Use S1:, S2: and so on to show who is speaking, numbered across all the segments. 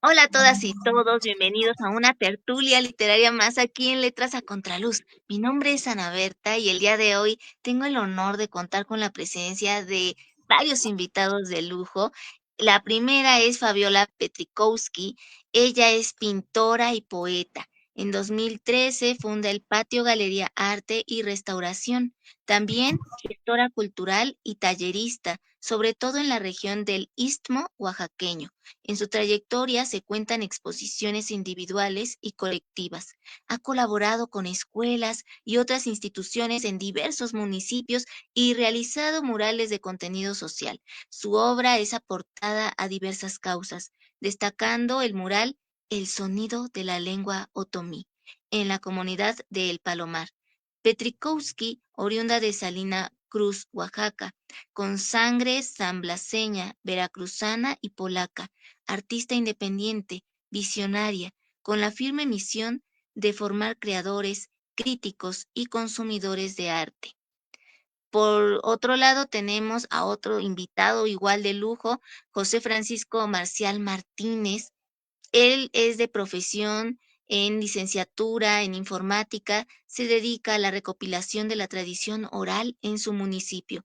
S1: Hola a todas y todos, bienvenidos a una tertulia literaria más aquí en Letras a Contraluz. Mi nombre es Ana Berta y el día de hoy tengo el honor de contar con la presencia de varios invitados de lujo. La primera es Fabiola Petrikowski. Ella es pintora y poeta. En 2013 funda el Patio Galería Arte y Restauración. También gestora cultural y tallerista, sobre todo en la región del Istmo oaxaqueño. En su trayectoria se cuentan exposiciones individuales y colectivas. Ha colaborado con escuelas y otras instituciones en diversos municipios y realizado murales de contenido social. Su obra es aportada a diversas causas, destacando el mural El sonido de la lengua otomí en la comunidad de El Palomar. Petrikowski, oriunda de Salina Cruz, Oaxaca, con sangre samblaseña, veracruzana y polaca, artista independiente, visionaria, con la firme misión de formar creadores, críticos y consumidores de arte. Por otro lado, tenemos a otro invitado igual de lujo, José Francisco Marcial Martínez. Él es de profesión en licenciatura en informática, se dedica a la recopilación de la tradición oral en su municipio,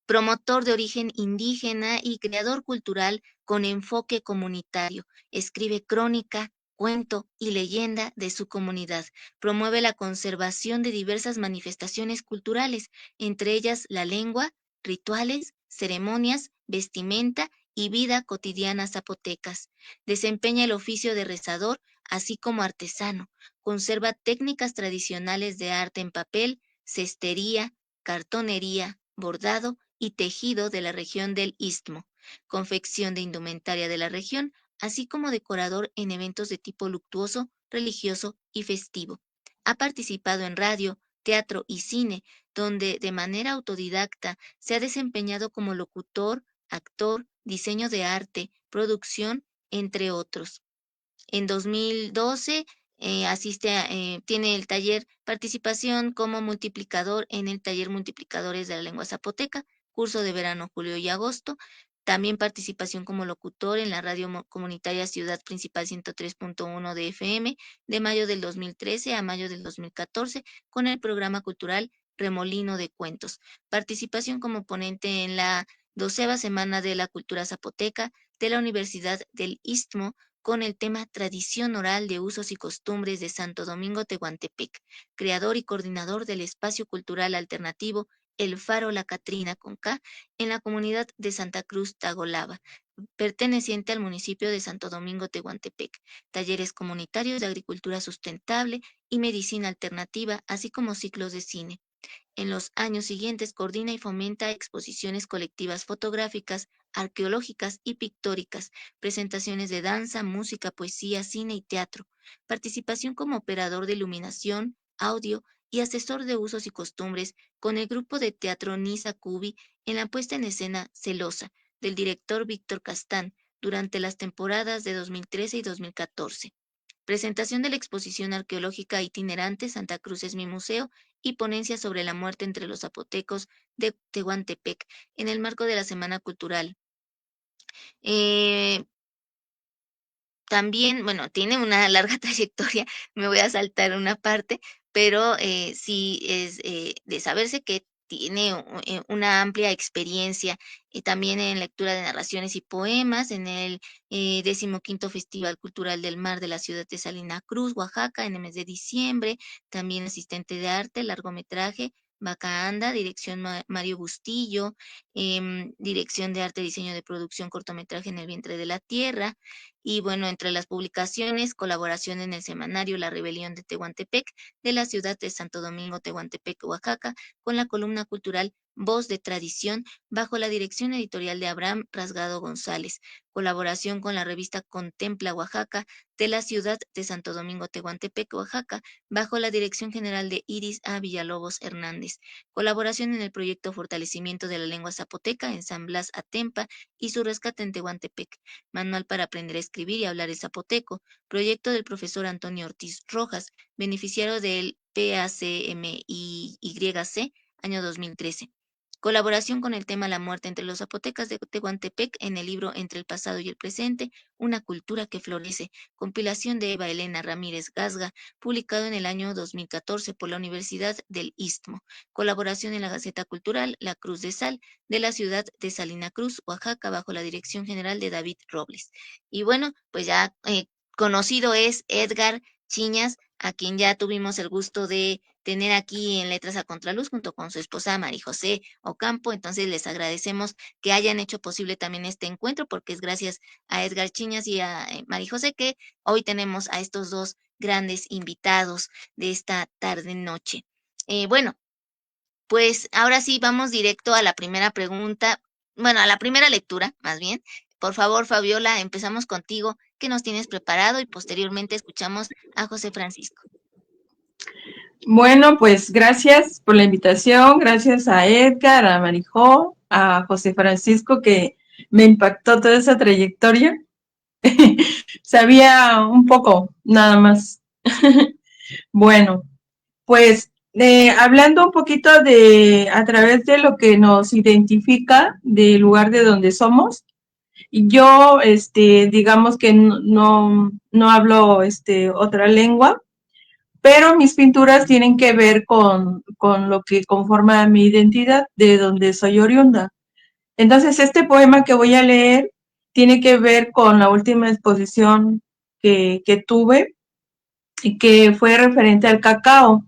S1: promotor de origen indígena y creador cultural con enfoque comunitario. Escribe crónica, cuento y leyenda de su comunidad. Promueve la conservación de diversas manifestaciones culturales, entre ellas la lengua, rituales, ceremonias, vestimenta y vida cotidiana zapotecas. Desempeña el oficio de rezador, así como artesano. Conserva técnicas tradicionales de arte en papel, cestería, cartonería, bordado y tejido de la región del Istmo, confección de indumentaria de la región, así como decorador en eventos de tipo luctuoso, religioso y festivo. Ha participado en radio, teatro y cine, donde de manera autodidacta se ha desempeñado como locutor, actor, diseño de arte, producción, entre otros. En 2012 tiene el taller participación como multiplicador en el taller Multiplicadores de la Lengua Zapoteca, curso de verano julio y agosto. También participación como locutor en la radio comunitaria Ciudad Principal 103.1 de FM de mayo del 2013 a mayo del 2014 con el programa cultural Remolino de Cuentos. Participación como ponente en la 12ª Semana de la Cultura Zapoteca de la Universidad del Istmo con el tema Tradición Oral de Usos y Costumbres de Santo Domingo Tehuantepec, creador y coordinador del espacio cultural alternativo El Faro La Catrina con K en la comunidad de Santa Cruz Tagolava, perteneciente al municipio de Santo Domingo Tehuantepec, talleres comunitarios de agricultura sustentable y medicina alternativa, así como ciclos de cine. En los años siguientes coordina y fomenta exposiciones colectivas fotográficas, arqueológicas y pictóricas, presentaciones de danza, música, poesía, cine y teatro, participación como operador de iluminación, audio y asesor de usos y costumbres con el grupo de teatro Nisa Cubi en la puesta en escena Celosa del director Víctor Castán durante las temporadas de 2013 y 2014. Presentación de la exposición arqueológica itinerante Santa Cruz es mi museo y ponencia sobre la muerte entre los zapotecos de Tehuantepec en el marco de la Semana Cultural. Eh, También, bueno, tiene una larga trayectoria, me voy a saltar una parte, pero sí es de saberse que tiene una amplia experiencia también en lectura de narraciones y poemas en el 15º Festival Cultural del Mar de la ciudad de Salina Cruz, Oaxaca, en el mes de diciembre, también asistente de arte, largometraje, Vacaanda, dirección Mario Bustillo, dirección de arte, diseño de producción, cortometraje en el vientre de la tierra, y bueno, entre las publicaciones, colaboración en el semanario La Rebelión de Tehuantepec, de la ciudad de Santo Domingo, Tehuantepec, Oaxaca, con la columna cultural Voz de Tradición, bajo la dirección editorial de Abraham Rasgado González. Colaboración con la revista Contempla Oaxaca, de la ciudad de Santo Domingo, Tehuantepec, Oaxaca, bajo la dirección general de Iris A. Villalobos Hernández. Colaboración en el proyecto Fortalecimiento de la Lengua Zapoteca en San Blas Atempa y su rescate en Tehuantepec. Manual para aprender a escribir y hablar el zapoteco, proyecto del profesor Antonio Ortiz Rojas, beneficiario del PACMIYC, año 2013. Colaboración con el tema La muerte entre los zapotecas de Tehuantepec en el libro Entre el pasado y el presente, una cultura que florece. Compilación de Eva Elena Ramírez Gasga, publicado en el año 2014 por la Universidad del Istmo. Colaboración en la Gaceta Cultural La Cruz de Sal, de la ciudad de Salina Cruz, Oaxaca, bajo la dirección general de David Robles. Y bueno, pues ya conocido es Edgar Chiñas, a quien ya tuvimos el gusto de tener aquí en Letras a Contraluz junto con su esposa María José Ocampo. Entonces les agradecemos que hayan hecho posible también este encuentro, porque es gracias a Edgar Chiñas y a María José que hoy tenemos a estos dos grandes invitados de esta tarde noche. Bueno, pues ahora sí vamos directo a la primera pregunta, bueno, a la primera lectura, más bien. Por favor, Fabiola, empezamos contigo. ¿Qué nos tienes preparado? Y posteriormente escuchamos a José Francisco.
S2: Bueno, pues gracias por la invitación, gracias a Edgar, a Marijó, a José Francisco, que me impactó toda esa trayectoria. Sabía un poco, nada más. Bueno, pues hablando un poquito a través de lo que nos identifica del lugar de donde somos, yo, digamos que no hablo, otra lengua, pero mis pinturas tienen que ver con lo que conforma mi identidad, de donde soy oriunda. Entonces, este poema que voy a leer tiene que ver con la última exposición que tuve y que fue referente al cacao.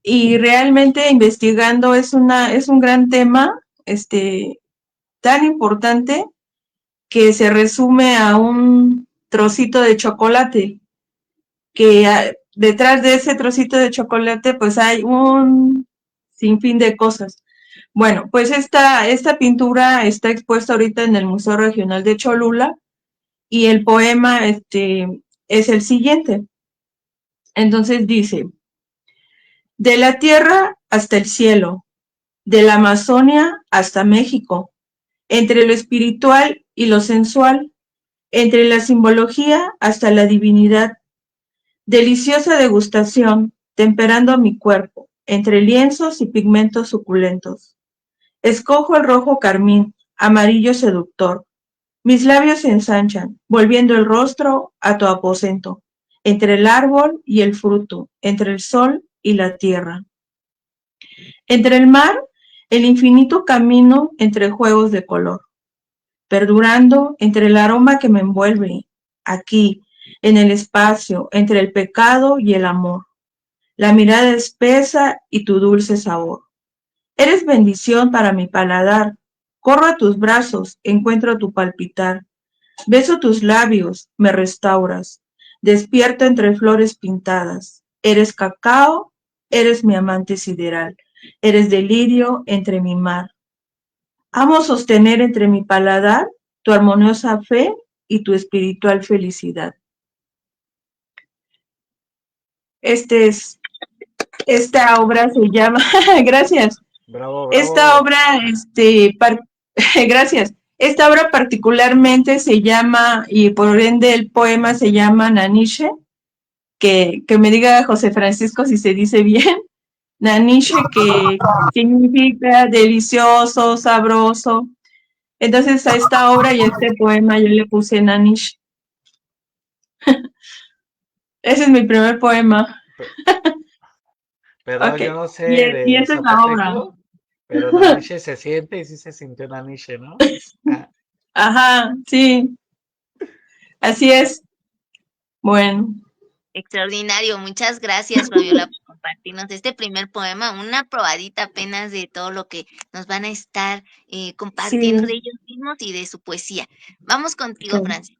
S2: Y realmente investigando es un gran tema, tan importante que se resume a un trocito de chocolate, que detrás de ese trocito de chocolate pues hay un sinfín de cosas. Bueno, pues esta pintura está expuesta ahorita en el Museo Regional de Cholula y el poema es el siguiente. Entonces dice: de la tierra hasta el cielo, de la Amazonia hasta México, entre lo espiritual y lo sensual, entre la simbología hasta la divinidad, deliciosa degustación, temperando mi cuerpo, entre lienzos y pigmentos suculentos. Escojo el rojo carmín, amarillo seductor. Mis labios se ensanchan, volviendo el rostro a tu aposento, entre el árbol y el fruto, entre el sol y la tierra. Entre el mar, el infinito camino entre juegos de color, perdurando entre el aroma que me envuelve, aquí, en el espacio, entre el pecado y el amor, la mirada espesa y tu dulce sabor. Eres bendición para mi paladar, corro a tus brazos, encuentro tu palpitar, beso tus labios, me restauras, despierto entre flores pintadas, eres cacao, eres mi amante sideral, eres delirio entre mi mar. Amo sostener entre mi paladar tu armoniosa fe y tu espiritual felicidad. Esta obra se llama, gracias.
S3: Bravo, bravo.
S2: Esta obra, gracias. Esta obra particularmente se llama, y por ende el poema se llama Naniche, que me diga José Francisco si se dice bien. Naniche, que significa delicioso, sabroso. Entonces a esta obra y a este poema yo le puse Naniche. Ese es mi primer poema.
S3: Perdón,
S2: Okay.
S3: yo no sé
S2: Y
S3: de
S2: esa es la obra.
S3: zapoteco, pero Naniche se siente y sí se sintió Naniche, ¿no? Ah,
S2: Ajá, sí, así es. Bueno,
S1: Extraordinario. Muchas gracias, Fabiola, por compartirnos este primer poema, una probadita apenas de todo lo que nos van a estar compartiendo de
S2: sí,
S1: ellos mismos y de su poesía. Vamos contigo,
S2: claro.
S1: Francis.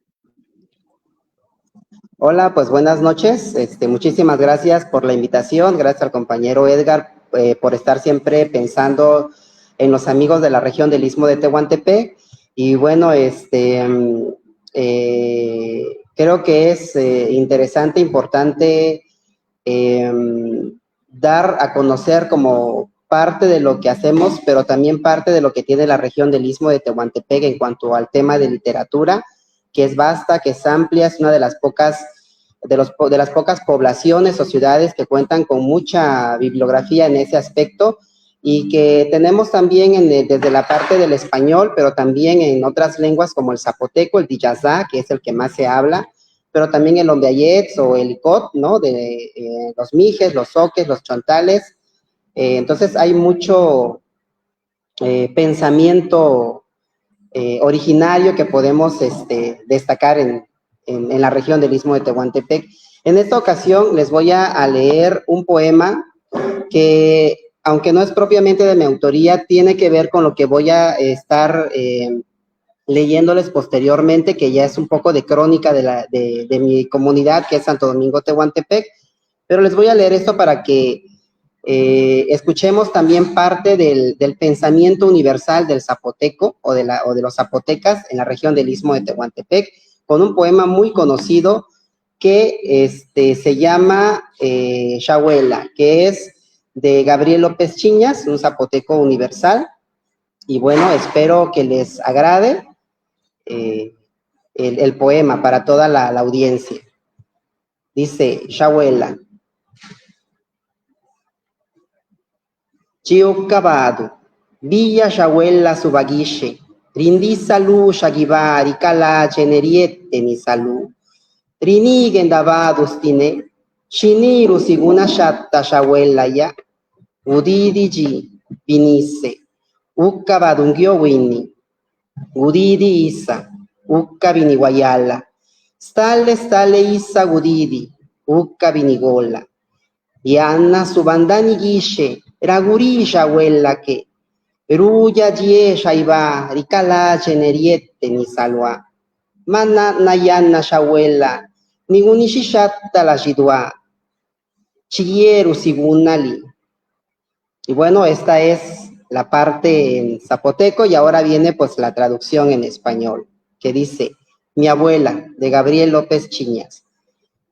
S4: Hola, pues buenas noches. Muchísimas gracias por la invitación. Gracias al compañero Edgar por estar siempre pensando en los amigos de la región del Istmo de Tehuantepec. Y bueno, creo que es interesante, importante dar a conocer como parte de lo que hacemos, pero también parte de lo que tiene la región del Istmo de Tehuantepec en cuanto al tema de literatura, que es vasta, que es amplia, es una de las pocas de las pocas poblaciones o ciudades que cuentan con mucha bibliografía en ese aspecto. y que tenemos también desde la parte del español, pero también en otras lenguas como el zapoteco, el diyazá, que es el que más se habla, pero también el ombiayets o el icot, ¿no? De los mijes, los soques, los chontales. Entonces hay mucho pensamiento originario que podemos destacar en la región del Istmo de Tehuantepec. En esta ocasión les voy a leer un poema que, aunque no es propiamente de mi autoría, tiene que ver con lo que voy a estar leyéndoles posteriormente, que ya es un poco de crónica de mi comunidad, que es Santo Domingo Tehuantepec, pero les voy a leer esto para que escuchemos también parte del pensamiento universal del zapoteco o de los zapotecas en la región del Istmo de Tehuantepec, con un poema muy conocido que se llama Shahuela, que es de Gabriel López Chiñas, un zapoteco universal. Y bueno, espero que les agrade el poema para toda la audiencia. Dice Shahuela. Chio Cavado, Villa Shahuela Subaguiche, Rindi Salud Shagivari Kala Generiette mi salud. Rinigen Davados Tine, Shiniru Siguna Shatta Shahuela ya, Udidi Ji, Vinise, Ukka Badungyo Winni, Udidi Isa, Ukka Viniguayala, Stale Isa Udidi, Ukka Vinigola, Yanna Subandani Gishe, Raguri Shahuela que, Ruya Jie Shaiba, Rikala Generiette ni salwa, Mana Nayana Shahuela, Nigunishishatta la Shidua, Chieru Sigunali. Y bueno, esta es la parte en zapoteco y ahora viene pues la traducción en español, que dice, mi abuela, de Gabriel López Chiñas.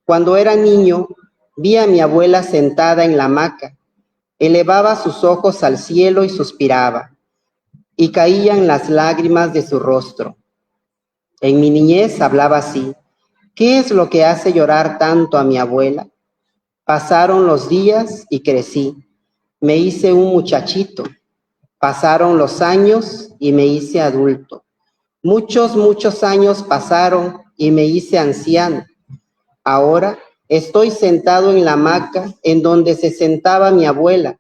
S4: Cuando era niño, vi a mi abuela sentada en la hamaca, elevaba sus ojos al cielo y suspiraba, y caían las lágrimas de su rostro. En mi niñez hablaba así, ¿qué es lo que hace llorar tanto a mi abuela? Pasaron los días y crecí. Me hice un muchachito. Pasaron los años y me hice adulto. Muchos años pasaron y me hice anciano. Ahora estoy sentado en la hamaca en donde se sentaba mi abuela.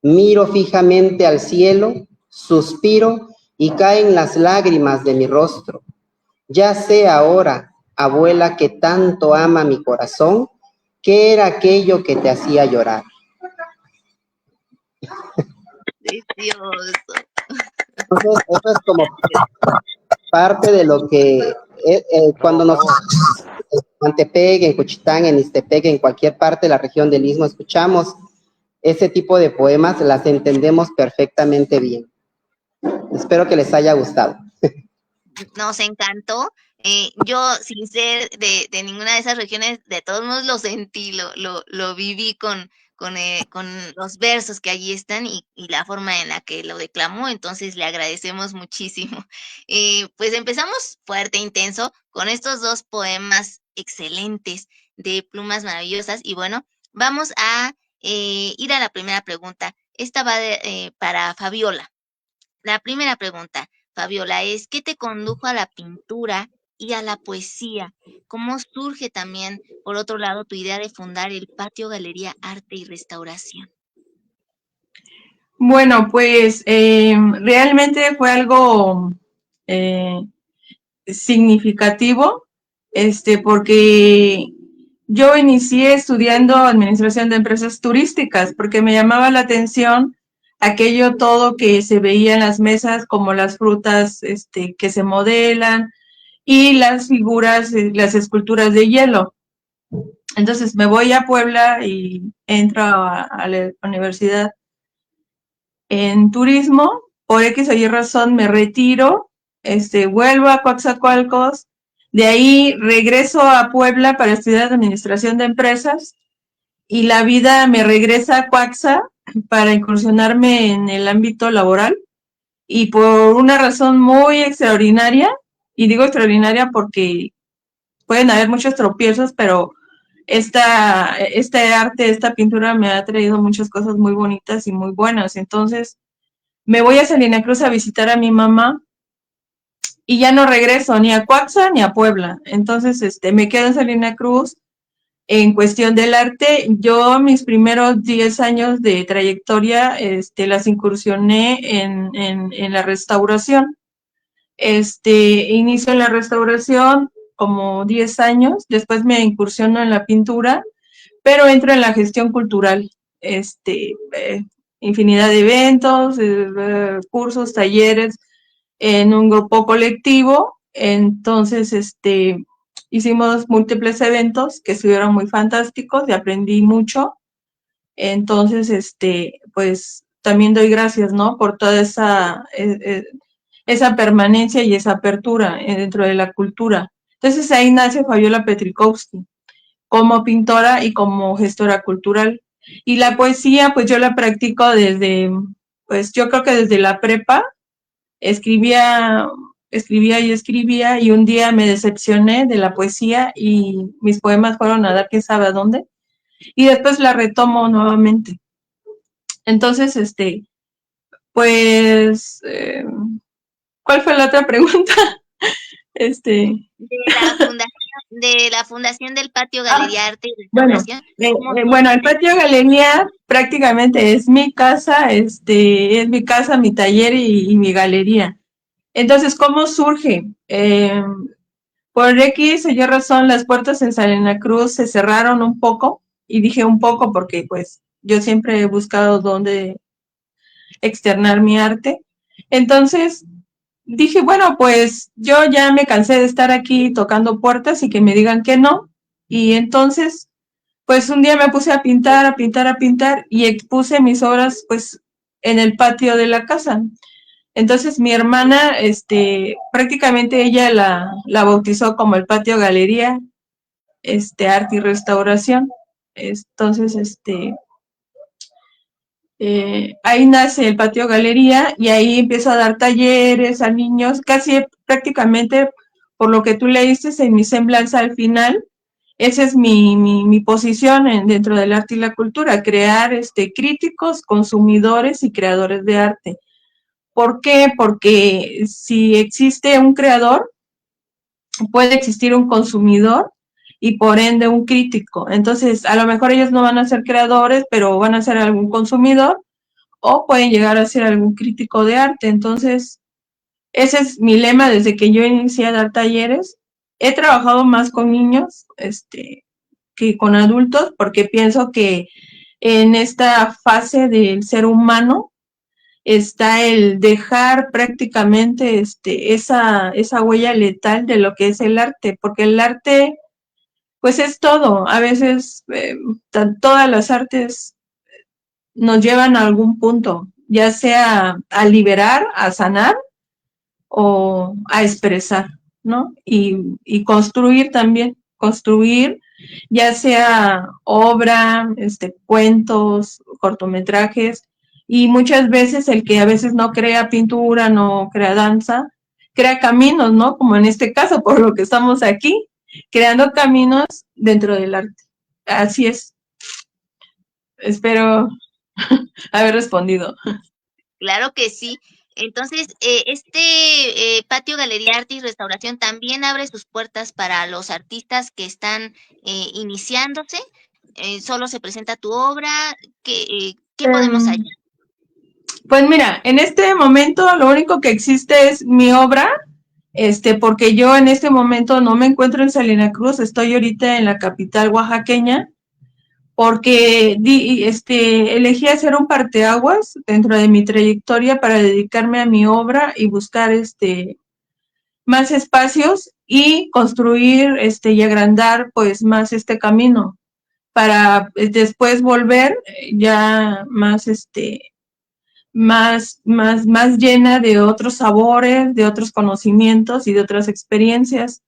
S4: Miro fijamente al cielo, suspiro y caen las lágrimas de mi rostro. Ya sé ahora, abuela, que tanto ama mi corazón, ¿qué era aquello que te hacía llorar?
S1: Precioso.
S4: Entonces, eso es como parte de lo que cuando nos en Tehuantepec, en Cuchitán, en Ixtepec, en cualquier parte de la región del Istmo, escuchamos ese tipo de poemas, las entendemos perfectamente bien. Espero que les haya gustado.
S1: Nos encantó. Yo, sin ser de ninguna de esas regiones, de todos modos lo sentí, lo viví con los versos que allí están y la forma en la que lo declamó, entonces le agradecemos muchísimo. Pues empezamos fuerte, intenso, con estos dos poemas excelentes de plumas maravillosas y bueno, vamos a ir a la primera pregunta. Esta va para Fabiola. La primera pregunta, Fabiola, es ¿qué te condujo a la pintura y a la poesía? ¿Cómo surge también, por otro lado, tu idea de fundar el Patio Galería Arte y Restauración?
S2: Bueno, pues realmente fue algo eh, significativo, porque yo inicié estudiando administración de empresas turísticas, porque me llamaba la atención aquello todo que se veía en las mesas, como las frutas que se modelan y las figuras, las esculturas de hielo. Entonces me voy a Puebla y entro a la universidad en turismo, por X o Y razón me retiro, vuelvo a Coatzacoalcos, de ahí regreso a Puebla para estudiar administración de empresas y la vida me regresa a Coaxa para incursionarme en el ámbito laboral y por una razón muy extraordinaria, y digo extraordinaria porque pueden haber muchos tropiezos, pero este arte, esta pintura me ha traído muchas cosas muy bonitas y muy buenas. Entonces, me voy a Salina Cruz a visitar a mi mamá y ya no regreso ni a Coaxa ni a Puebla. Entonces, me quedo en Salina Cruz. En cuestión del arte, yo mis primeros 10 años de trayectoria, las incursioné en la restauración. Inicio en la restauración como 10 años, después me incursiono en la pintura, pero entro en la gestión cultural, infinidad de eventos, cursos, talleres, en un grupo colectivo. Entonces, hicimos múltiples eventos que estuvieron muy fantásticos y aprendí mucho. Entonces, pues también doy gracias, ¿no? Por toda esa permanencia y esa apertura dentro de la cultura. Entonces ahí nace Fabiola Petrikowski como pintora y como gestora cultural. Y la poesía, pues yo la practico desde, pues yo creo que desde la prepa. Escribía y escribía, y un día me decepcioné de la poesía y mis poemas fueron a dar quién sabe a dónde, y después la retomo nuevamente. Entonces, pues, ¿cuál fue la otra pregunta? Este,
S1: De la fundación del Patio
S2: ah,
S1: Galería Arte y
S2: bueno,
S1: Restauración. ¿Cómo
S2: bueno, el
S1: surge?
S2: patio galería prácticamente es mi casa, mi taller y mi galería. Entonces, ¿cómo surge? Por X o Y razón, las puertas en Salina Cruz se cerraron un poco, y dije un poco porque pues yo siempre he buscado dónde externar mi arte. Entonces dije, bueno, pues yo ya me cansé de estar aquí tocando puertas y que me digan que no. Y entonces, pues un día me puse a pintar, a pintar, a pintar, y expuse mis obras pues en el patio de la casa. Entonces mi hermana, prácticamente ella la bautizó como el patio galería, arte y restauración. Entonces, ahí nace el patio galería, y ahí empiezo a dar talleres a niños, casi prácticamente por lo que tú leíste en mi semblanza al final. Esa es mi posición dentro del arte y la cultura: crear críticos, consumidores y creadores de arte. ¿Por qué? Porque si existe un creador, puede existir un consumidor y por ende un crítico. Entonces, a lo mejor ellos no van a ser creadores, pero van a ser algún consumidor, o pueden llegar a ser algún crítico de arte. Entonces, ese es mi lema desde que yo inicié a dar talleres. He trabajado más con niños, que con adultos, porque pienso que en esta fase del ser humano está el dejar prácticamente esa huella letal de lo que es el arte, porque el arte pues es todo. A veces todas las artes nos llevan a algún punto, ya sea a liberar, a sanar o a expresar, ¿no? Y construir también, construir, ya sea obra, cuentos, cortometrajes, y muchas veces el que a veces no crea pintura, no crea danza, crea caminos, ¿no? Como en este caso, por lo que estamos aquí, creando caminos dentro del arte. Así es. Espero haber respondido.
S1: Claro que sí. Entonces, patio Galería Arte y Restauración también abre sus puertas para los artistas que están iniciándose. Solo se presenta tu obra. ¿Qué podemos hallar?
S2: Pues mira, en este momento lo único que existe es mi obra, porque yo en este momento no me encuentro en Salina Cruz, estoy ahorita en la capital oaxaqueña, porque elegí hacer un parteaguas dentro de mi trayectoria para dedicarme a mi obra y buscar más espacios y construir y agrandar pues más este camino para después volver ya más llena de otros sabores, de otros conocimientos y de otras experiencias,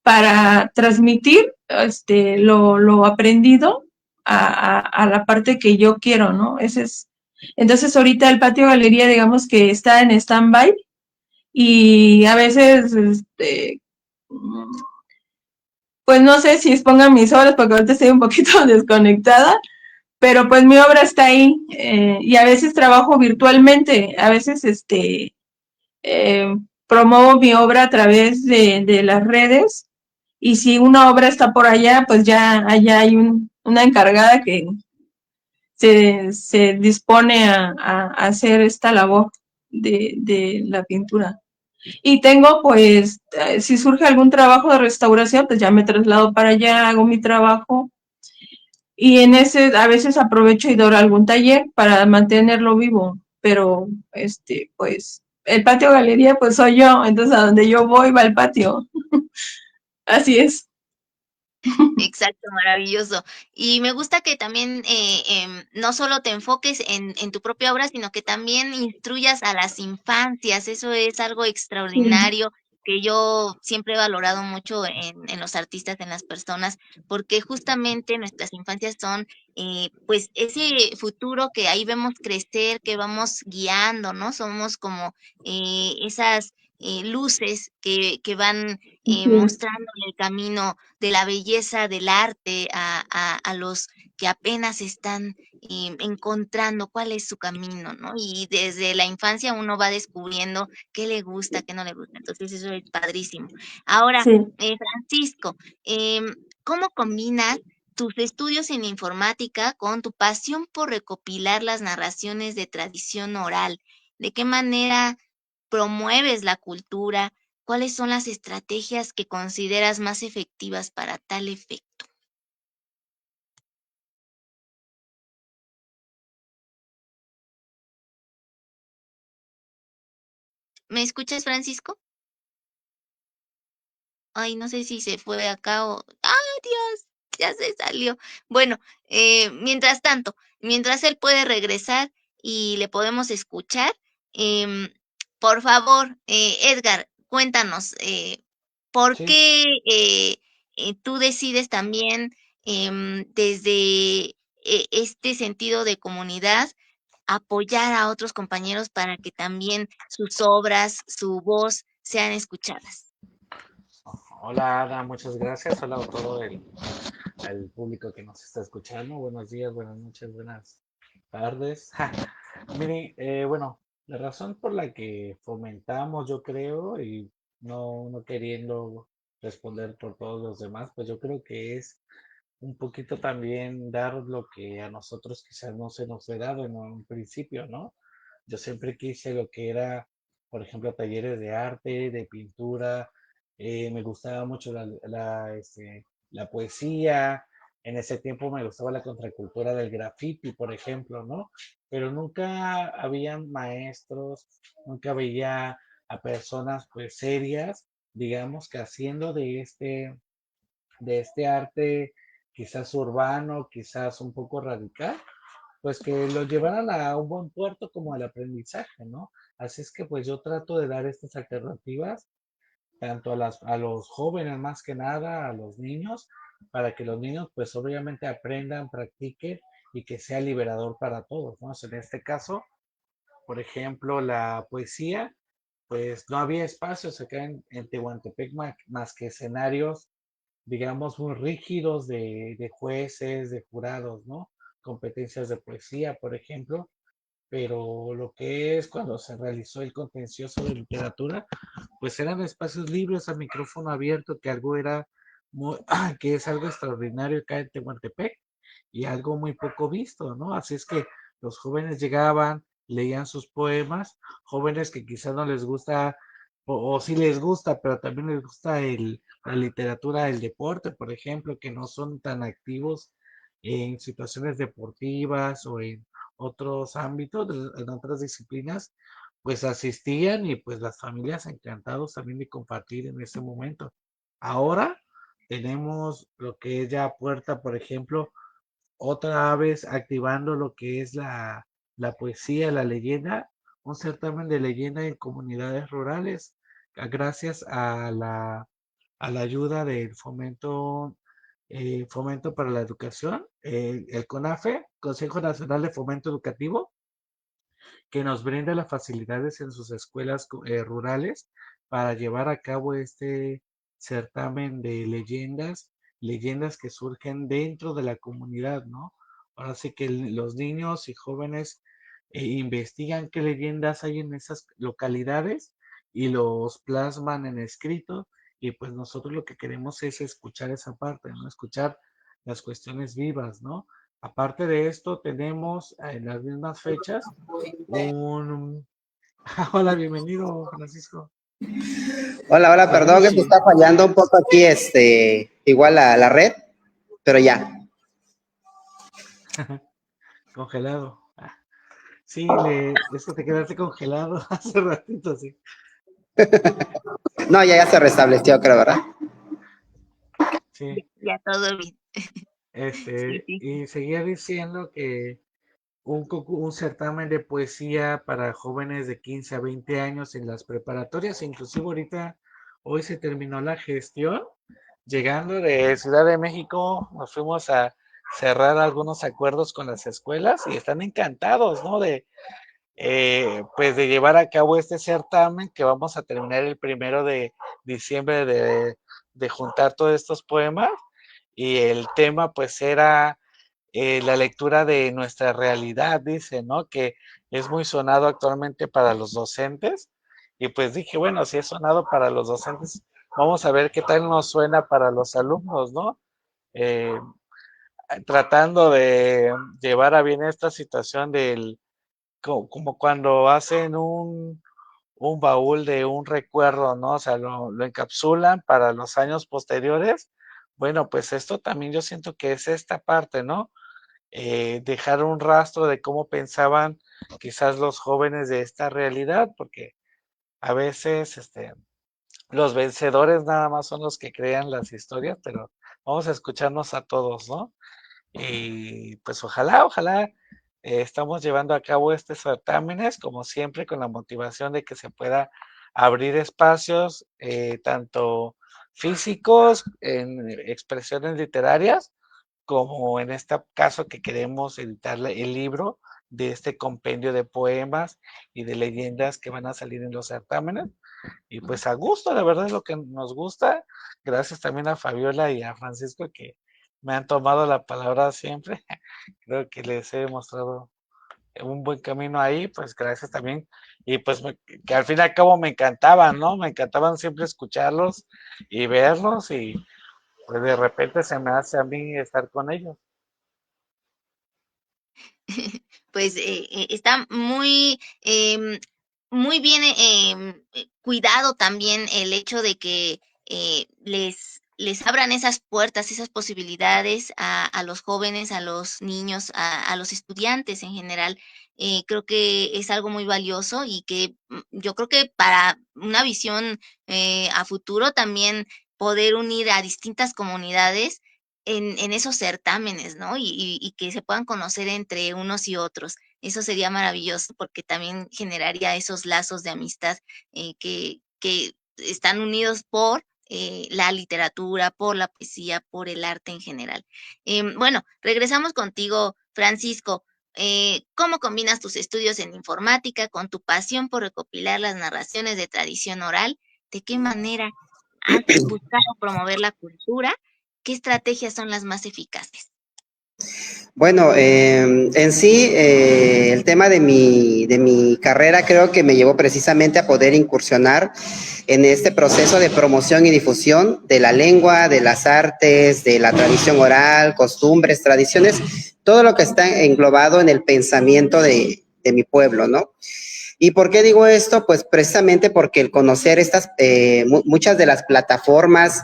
S2: para transmitir lo aprendido a la parte que yo quiero, ¿no? Entonces ahorita el patio galería, digamos que está en stand-by, y a veces pues no sé si expongan mis obras porque ahorita estoy un poquito desconectada, pero pues mi obra está ahí y a veces trabajo virtualmente, a veces eh, promuevo mi obra a través de las redes y si una obra está por allá, pues ya allá hay una encargada que se dispone a hacer esta labor de la pintura. Y tengo, pues, si surge algún trabajo de restauración, pues ya me traslado para allá, hago mi trabajo. Y en ese, a veces aprovecho y doy algún taller para mantenerlo vivo. Pero, pues, el patio galería, pues soy yo. Entonces, a donde yo voy, va el patio. Así es.
S1: Exacto, maravilloso. Y me gusta que también no solo te enfoques en tu propia obra, sino que también instruyas a las infancias. Eso es algo
S2: Sí,
S1: extraordinario que yo siempre he valorado mucho en los artistas, en las personas, porque justamente nuestras infancias son pues ese futuro que ahí vemos crecer, que vamos guiando, ¿no? Somos como esas luces que van
S2: así es.
S1: mostrándole el camino de la belleza del arte a los que apenas están encontrando cuál es su camino, ¿no? Y desde la infancia uno va descubriendo qué le gusta, qué no le gusta. Entonces eso es padrísimo. Ahora,
S2: Sí.
S1: Francisco, ¿cómo combinas tus estudios en informática con tu pasión por recopilar las narraciones de tradición oral? ¿De qué manera promueves la cultura? ¿Cuáles son las estrategias que consideras más efectivas para tal efecto? ¿Me escuchas, Francisco? Ay, no sé si se fue acá o... ¡Ay, Dios! Ya se salió. Bueno, mientras tanto, mientras él puede regresar y le podemos escuchar, em, por favor, Edgar, cuéntanos, ¿por
S3: Sí,
S1: qué tú decides también desde este sentido de comunidad apoyar a otros compañeros para que también sus obras, su voz sean escuchadas?
S3: hola Ana, muchas gracias. Hola a todo el público que nos está escuchando. Buenos días, buenas noches, buenas tardes. Mire, bueno, la razón por la que fomentamos, yo creo, y no queriendo responder por todos los demás, pues yo creo que es un poquito también dar lo que a nosotros quizás no se nos fue dado en un principio, ¿no? Yo siempre quise lo que era, por ejemplo, talleres de arte, de pintura, me gustaba mucho la poesía, en ese tiempo me gustaba la contracultura del graffiti, por ejemplo, ¿no? Pero nunca habían maestros, nunca veía a personas pues serias, digamos, que haciendo de este arte quizás urbano, quizás un poco radical, pues que lo llevaran a un buen puerto como el aprendizaje, ¿no? Así es que pues yo trato de dar estas alternativas tanto a los jóvenes más que nada, a los niños, para que los niños pues obviamente aprendan, practiquen y que sea liberador para todos, ¿no? O sea, en este caso, por ejemplo, la poesía, pues no había espacios acá en Tehuantepec más que escenarios digamos, muy rígidos de jueces, de jurados, ¿no? Competencias de poesía, por ejemplo, pero lo que es cuando se realizó el contencioso de literatura, pues eran espacios libres a micrófono abierto, que algo era muy, que es algo extraordinario acá en Tehuantepec y algo muy poco visto, ¿no? Así es que los jóvenes llegaban, leían sus poemas, jóvenes que quizás no les gusta, o sí les gusta, pero también les gusta la literatura, el deporte, por ejemplo, que no son tan activos en situaciones deportivas o en otros ámbitos, en otras disciplinas, pues asistían y pues las familias encantados también de compartir en ese momento. Ahora tenemos lo que es ya Puerta, por ejemplo, otra vez activando lo que es la poesía, la leyenda, un certamen de leyenda en comunidades rurales, gracias a la ayuda del Fomento para la Educación, el CONAFE, Consejo Nacional de Fomento Educativo, que nos brinda las facilidades en sus escuelas rurales para llevar a cabo este certamen de leyendas leyendas que surgen dentro de la comunidad, ¿no? Ahora sí que los niños y jóvenes investigan qué leyendas hay en esas localidades y los plasman en escrito, y pues nosotros lo que queremos es escuchar esa parte, ¿no? Escuchar las cuestiones vivas, ¿no? Aparte de esto, tenemos en las mismas fechas un... Hola, bienvenido, Francisco.
S4: Hola, hola, perdón,
S3: Tenemos
S4: es que está fallando un poco aquí, igual la red, pero ya.
S3: congelado. Sí, es que te quedaste congelado hace ratito, sí.
S4: No, ya se restableció, creo, ¿verdad?
S3: Sí,
S1: Ya todo bien. Sí, sí.
S3: y seguía diciendo que un certamen de poesía para jóvenes de 15 a 20 años en las preparatorias, inclusive ahorita, hoy se terminó la gestión, llegando de Ciudad de México, nos fuimos a cerrar algunos acuerdos con las escuelas y están encantados, ¿no? Pues de llevar a cabo este certamen que vamos a terminar el 1 de diciembre de juntar todos estos poemas, y el tema pues era la lectura de nuestra realidad, dice, ¿no? Que es muy sonado actualmente para los docentes. Y pues dije, bueno, si es sonado para los docentes, vamos a ver qué tal nos suena para los alumnos, ¿no? Eh, Tratando de llevar a bien esta situación como cuando hacen un baúl de un recuerdo, ¿no? O sea, lo encapsulan para los años posteriores. Bueno, pues esto también yo siento que es esta parte, ¿no? Dejar un rastro de cómo pensaban quizás los jóvenes de esta realidad, porque a veces los vencedores nada más son los que crean las historias, pero vamos a escucharnos a todos, ¿no? Y pues ojalá, estamos llevando a cabo estos certámenes, como siempre, con la motivación de que se pueda abrir espacios, tanto físicos, en expresiones literarias, como en este caso que queremos editar el libro de este compendio de poemas y de leyendas que van a salir en los certámenes. Y pues a gusto, la verdad es lo que nos gusta. Gracias también a Fabiola y a Francisco que me han tomado la palabra siempre. Creo que les he demostrado un buen camino ahí, pues gracias también. Y pues que al fin y al cabo me encantaban, ¿no? Me encantaban siempre escucharlos y verlos, y pues de repente se me hace a mí estar con ellos.
S1: Pues está muy bien cuidado también el hecho de que les abran esas puertas, esas posibilidades a los jóvenes, a los niños, a los estudiantes en general. Creo que es algo muy valioso y que yo creo que para una visión a futuro también poder unir a distintas comunidades en esos certámenes, ¿no? Y que se puedan conocer entre unos y otros. Eso sería maravilloso porque también generaría esos lazos de amistad que están unidos por la literatura, por la poesía, por el arte en general. Bueno, regresamos contigo, Francisco. ¿Cómo combinas tus estudios en informática con tu pasión por recopilar las narraciones de tradición oral? ¿De qué manera has buscado promover la cultura? ¿Qué estrategias son las más eficaces?
S4: Bueno, en sí, el tema de mi carrera creo que me llevó precisamente a poder incursionar en este proceso de promoción y difusión de la lengua, de las artes, de la tradición oral, costumbres, tradiciones, todo lo que está englobado en el pensamiento de mi pueblo, ¿no? ¿Y por qué digo esto? Pues precisamente porque el conocer muchas de las plataformas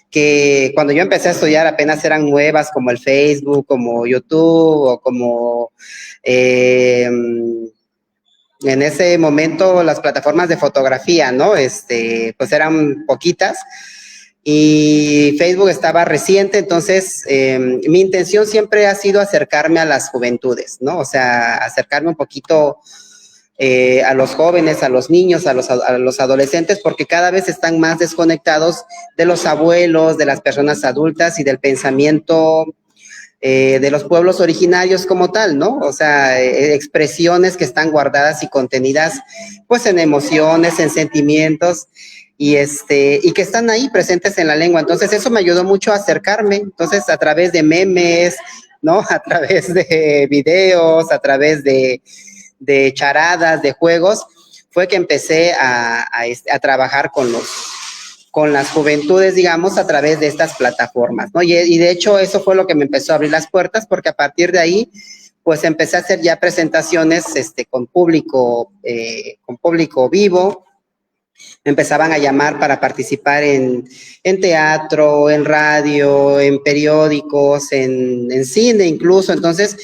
S4: que cuando yo empecé a estudiar apenas eran nuevas, como el Facebook, como YouTube, o como en ese momento las plataformas de fotografía, ¿no? Pues eran poquitas y Facebook estaba reciente, entonces mi intención siempre ha sido acercarme a las juventudes, ¿no? O sea, acercarme un poquito a los jóvenes, a los niños, a los adolescentes, porque cada vez están más desconectados de los abuelos, de las personas adultas y del pensamiento de los pueblos originarios como tal, ¿no? O sea, expresiones que están guardadas y contenidas, pues, en emociones, en sentimientos. y que están ahí presentes en la lengua. Entonces eso me ayudó mucho a acercarme. Entonces a través de memes, ¿no? A través de videos, a través de charadas, de juegos, fue que empecé a trabajar con las juventudes, digamos, a través de estas plataformas, ¿no? Y de hecho eso fue lo que me empezó a abrir las puertas, porque a partir de ahí, pues empecé a hacer ya presentaciones con público vivo. Me empezaban a llamar para participar en teatro, en radio, en periódicos, en cine incluso. Entonces,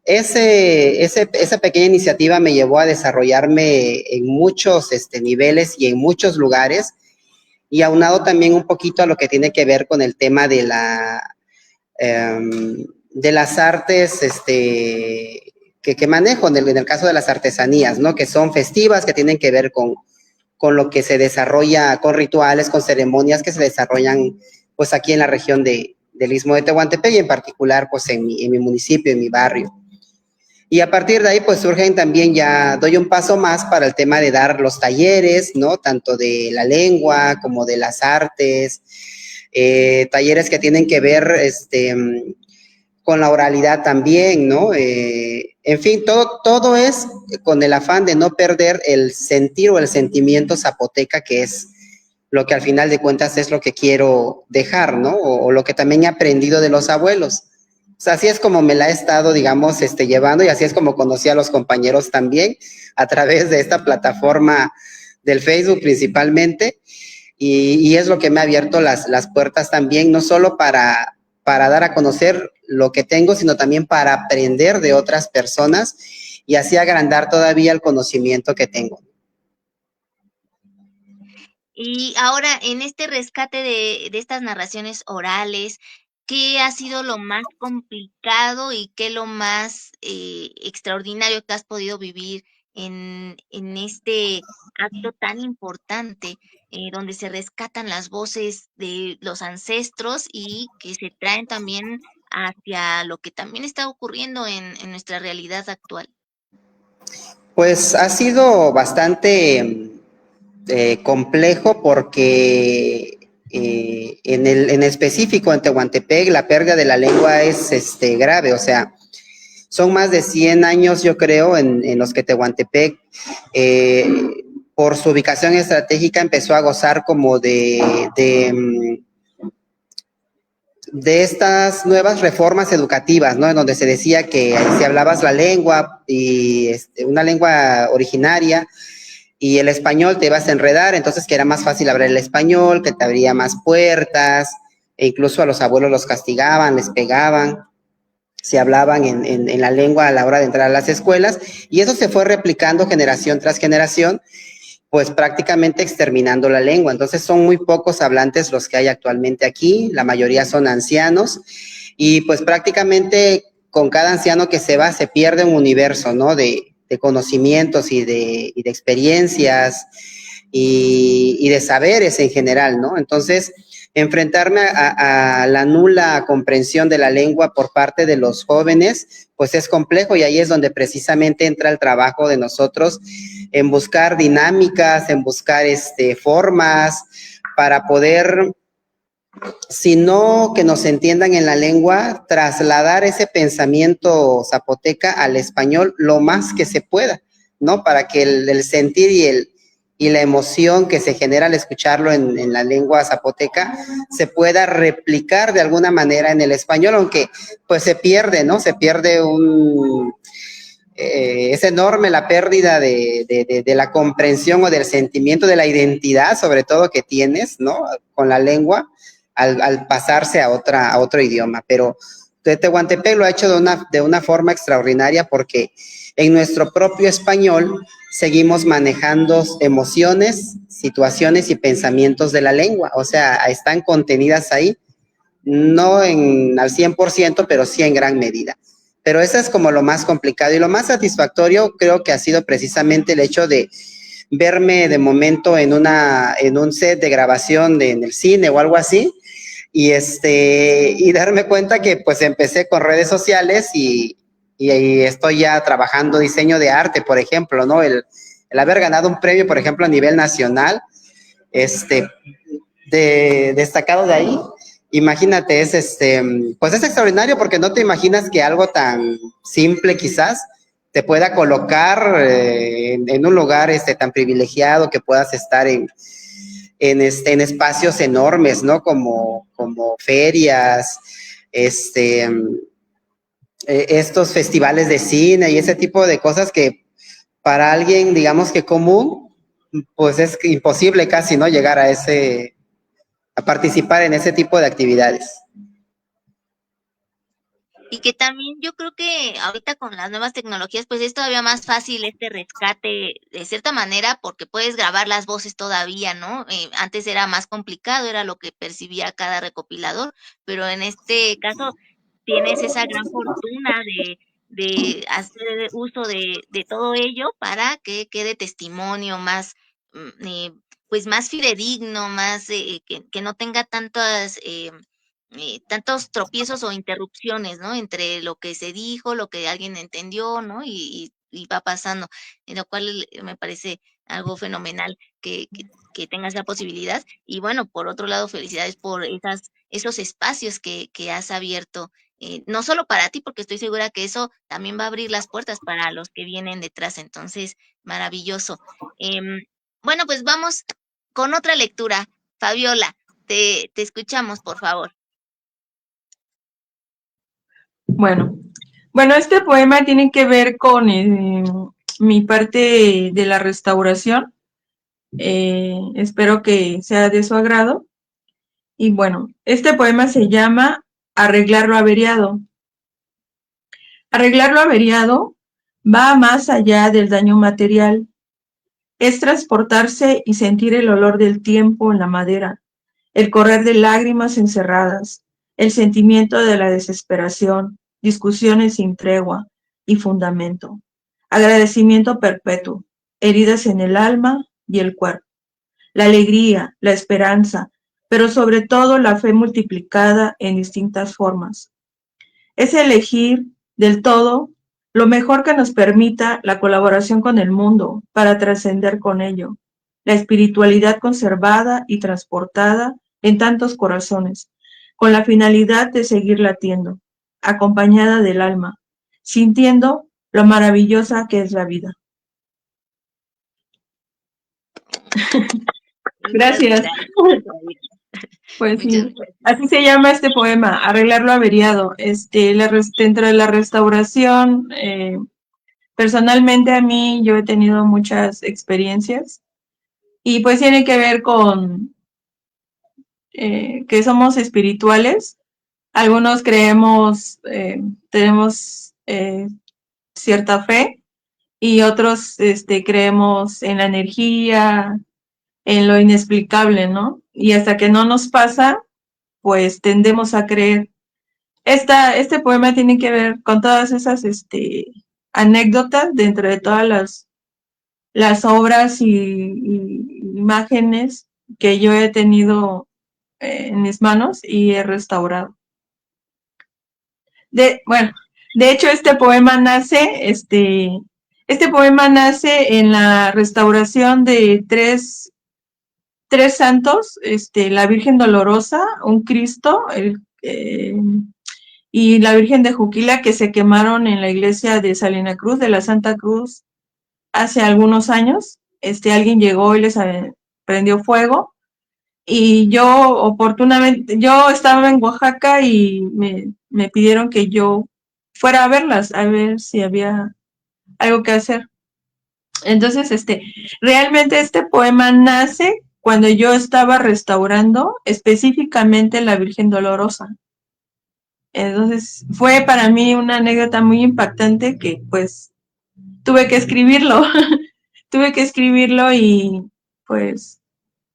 S4: esa pequeña iniciativa me llevó a desarrollarme en muchos niveles y en muchos lugares, y aunado también un poquito a lo que tiene que ver con el tema de las artes que manejo, en el caso de las artesanías, ¿no? Que son festivas, que tienen que ver con lo que se desarrolla, con rituales, con ceremonias que se desarrollan pues aquí en la región del Istmo de Tehuantepec, y en particular pues en mi municipio, en mi barrio. Y a partir de ahí pues surgen también, ya doy un paso más para el tema de dar los talleres, ¿no? Tanto de la lengua como de las artes, talleres que tienen que ver con la oralidad también, ¿no? En fin, todo es con el afán de no perder el sentir o el sentimiento zapoteca, que es lo que al final de cuentas es lo que quiero dejar, ¿no? O lo que también he aprendido de los abuelos. O sea, así es como me la he estado, digamos, llevando, y así es como conocí a los compañeros también, a través de esta plataforma del Facebook principalmente, y es lo que me ha abierto las puertas también, no solo para dar a conocer lo que tengo, sino también para aprender de otras personas y así agrandar todavía el conocimiento que tengo.
S1: Y ahora, en este rescate de estas narraciones orales, ¿qué ha sido lo más complicado y qué lo más extraordinario que has podido vivir en este acto tan importante, donde se rescatan las voces de los ancestros y que se traen también hacia lo que también está ocurriendo en nuestra realidad actual?
S4: Pues ha sido bastante complejo, porque en específico en Tehuantepec la pérdida de la lengua es grave. O sea, son más de 100 años, yo creo, en los que Tehuantepec, por su ubicación estratégica, empezó a gozar como de estas nuevas reformas educativas, ¿no? En donde se decía que si hablabas la lengua y una lengua originaria y el español, te ibas a enredar, entonces que era más fácil hablar el español, que te abría más puertas, e incluso a los abuelos los castigaban, les pegaban si hablaban en la lengua a la hora de entrar a las escuelas, y eso se fue replicando generación tras generación, pues prácticamente exterminando la lengua. Entonces son muy pocos hablantes los que hay actualmente aquí, la mayoría son ancianos, y pues prácticamente con cada anciano que se va se pierde un universo, ¿no? De conocimientos y de experiencias y de saberes en general, ¿no? Entonces, enfrentarme a la nula comprensión de la lengua por parte de los jóvenes, pues es complejo, y ahí es donde precisamente entra el trabajo de nosotros en buscar dinámicas, en buscar formas para poder, si no que nos entiendan en la lengua, trasladar ese pensamiento zapoteca al español lo más que se pueda, ¿no? Para que el sentir y la emoción que se genera al escucharlo en la lengua zapoteca se pueda replicar de alguna manera en el español, aunque pues se pierde, ¿no? Se pierde es enorme la pérdida de la comprensión o del sentimiento de la identidad, sobre todo, que tienes, ¿no? Con la lengua, al pasarse a otro idioma. Pero Tehuantepec lo ha hecho de una forma extraordinaria, porque en nuestro propio español seguimos manejando emociones, situaciones y pensamientos de la lengua. O sea, están contenidas ahí, no al 100%, pero sí en gran medida. Pero eso es como lo más complicado, y lo más satisfactorio creo que ha sido precisamente el hecho de verme de momento en un set de grabación en el cine o algo así, y darme cuenta que pues empecé con redes sociales y estoy ya trabajando diseño de arte, por ejemplo, ¿no? El haber ganado un premio, por ejemplo, a nivel nacional, destacado de ahí. Imagínate, pues es extraordinario porque no te imaginas que algo tan simple quizás te pueda colocar en un lugar tan privilegiado, que puedas estar en espacios enormes, ¿no? Como ferias, estos festivales de cine y ese tipo de cosas que para alguien, digamos que común, pues es imposible casi, ¿no? Llegar a participar en ese tipo de actividades.
S1: Y que también yo creo que ahorita con las nuevas tecnologías, pues es todavía más fácil este rescate de cierta manera porque puedes grabar las voces todavía, ¿no? Antes era más complicado, era lo que percibía cada recopilador, pero en este caso tienes esa gran fortuna de hacer uso de todo ello para que quede testimonio más, pues más fidedigno, más, que no tenga tantos tropiezos o interrupciones, ¿no? Entre lo que se dijo, lo que alguien entendió, ¿no? Y va pasando, en lo cual me parece algo fenomenal que tengas la posibilidad. Y bueno, por otro lado, felicidades por esos espacios que has abierto, no solo para ti, porque estoy segura que eso también va a abrir las puertas para los que vienen detrás. Entonces, maravilloso. Em, bueno, pues vamos con otra lectura. Fabiola, te escuchamos, por favor.
S2: Bueno, este poema tiene que ver con mi parte de la restauración. Espero que sea de su agrado. Y bueno, este poema se llama Arreglar lo averiado. Arreglar lo averiado va más allá del daño material. Es transportarse y sentir el olor del tiempo en la madera, el correr de lágrimas encerradas, el sentimiento de la desesperación, discusiones sin tregua y fundamento, agradecimiento perpetuo, heridas en el alma y el cuerpo, la alegría, la esperanza, pero sobre todo la fe multiplicada en distintas formas. Es elegir del todo lo mejor que nos permita la colaboración con el mundo para trascender con ello, la espiritualidad conservada y transportada en tantos corazones, con la finalidad de seguir latiendo, acompañada del alma, sintiendo lo maravillosa que es la vida. Gracias. Pues sí, así se llama este poema, Arreglar lo averiado. Dentro de la restauración, personalmente a mí yo he tenido muchas experiencias y pues tiene que ver con que somos espirituales. Algunos creemos, tenemos cierta fe y otros creemos en la energía, en lo inexplicable, ¿no? Y hasta que no nos pasa, pues tendemos a creer. Este poema tiene que ver con todas esas anécdotas dentro de todas las obras y imágenes que yo he tenido en mis manos y he restaurado. Bueno, de hecho este poema nace en la restauración de tres santos, la Virgen Dolorosa, un Cristo, y la Virgen de Juquila, que se quemaron en la iglesia de Salina Cruz, de la Santa Cruz, hace algunos años. Alguien llegó y les prendió fuego, y yo oportunamente, yo estaba en Oaxaca y me pidieron que yo fuera a verlas, a ver si había algo que hacer. Entonces, realmente este poema nace cuando yo estaba restaurando específicamente la Virgen Dolorosa. Entonces, fue para mí una anécdota muy impactante que pues tuve que escribirlo. Tuve que escribirlo y pues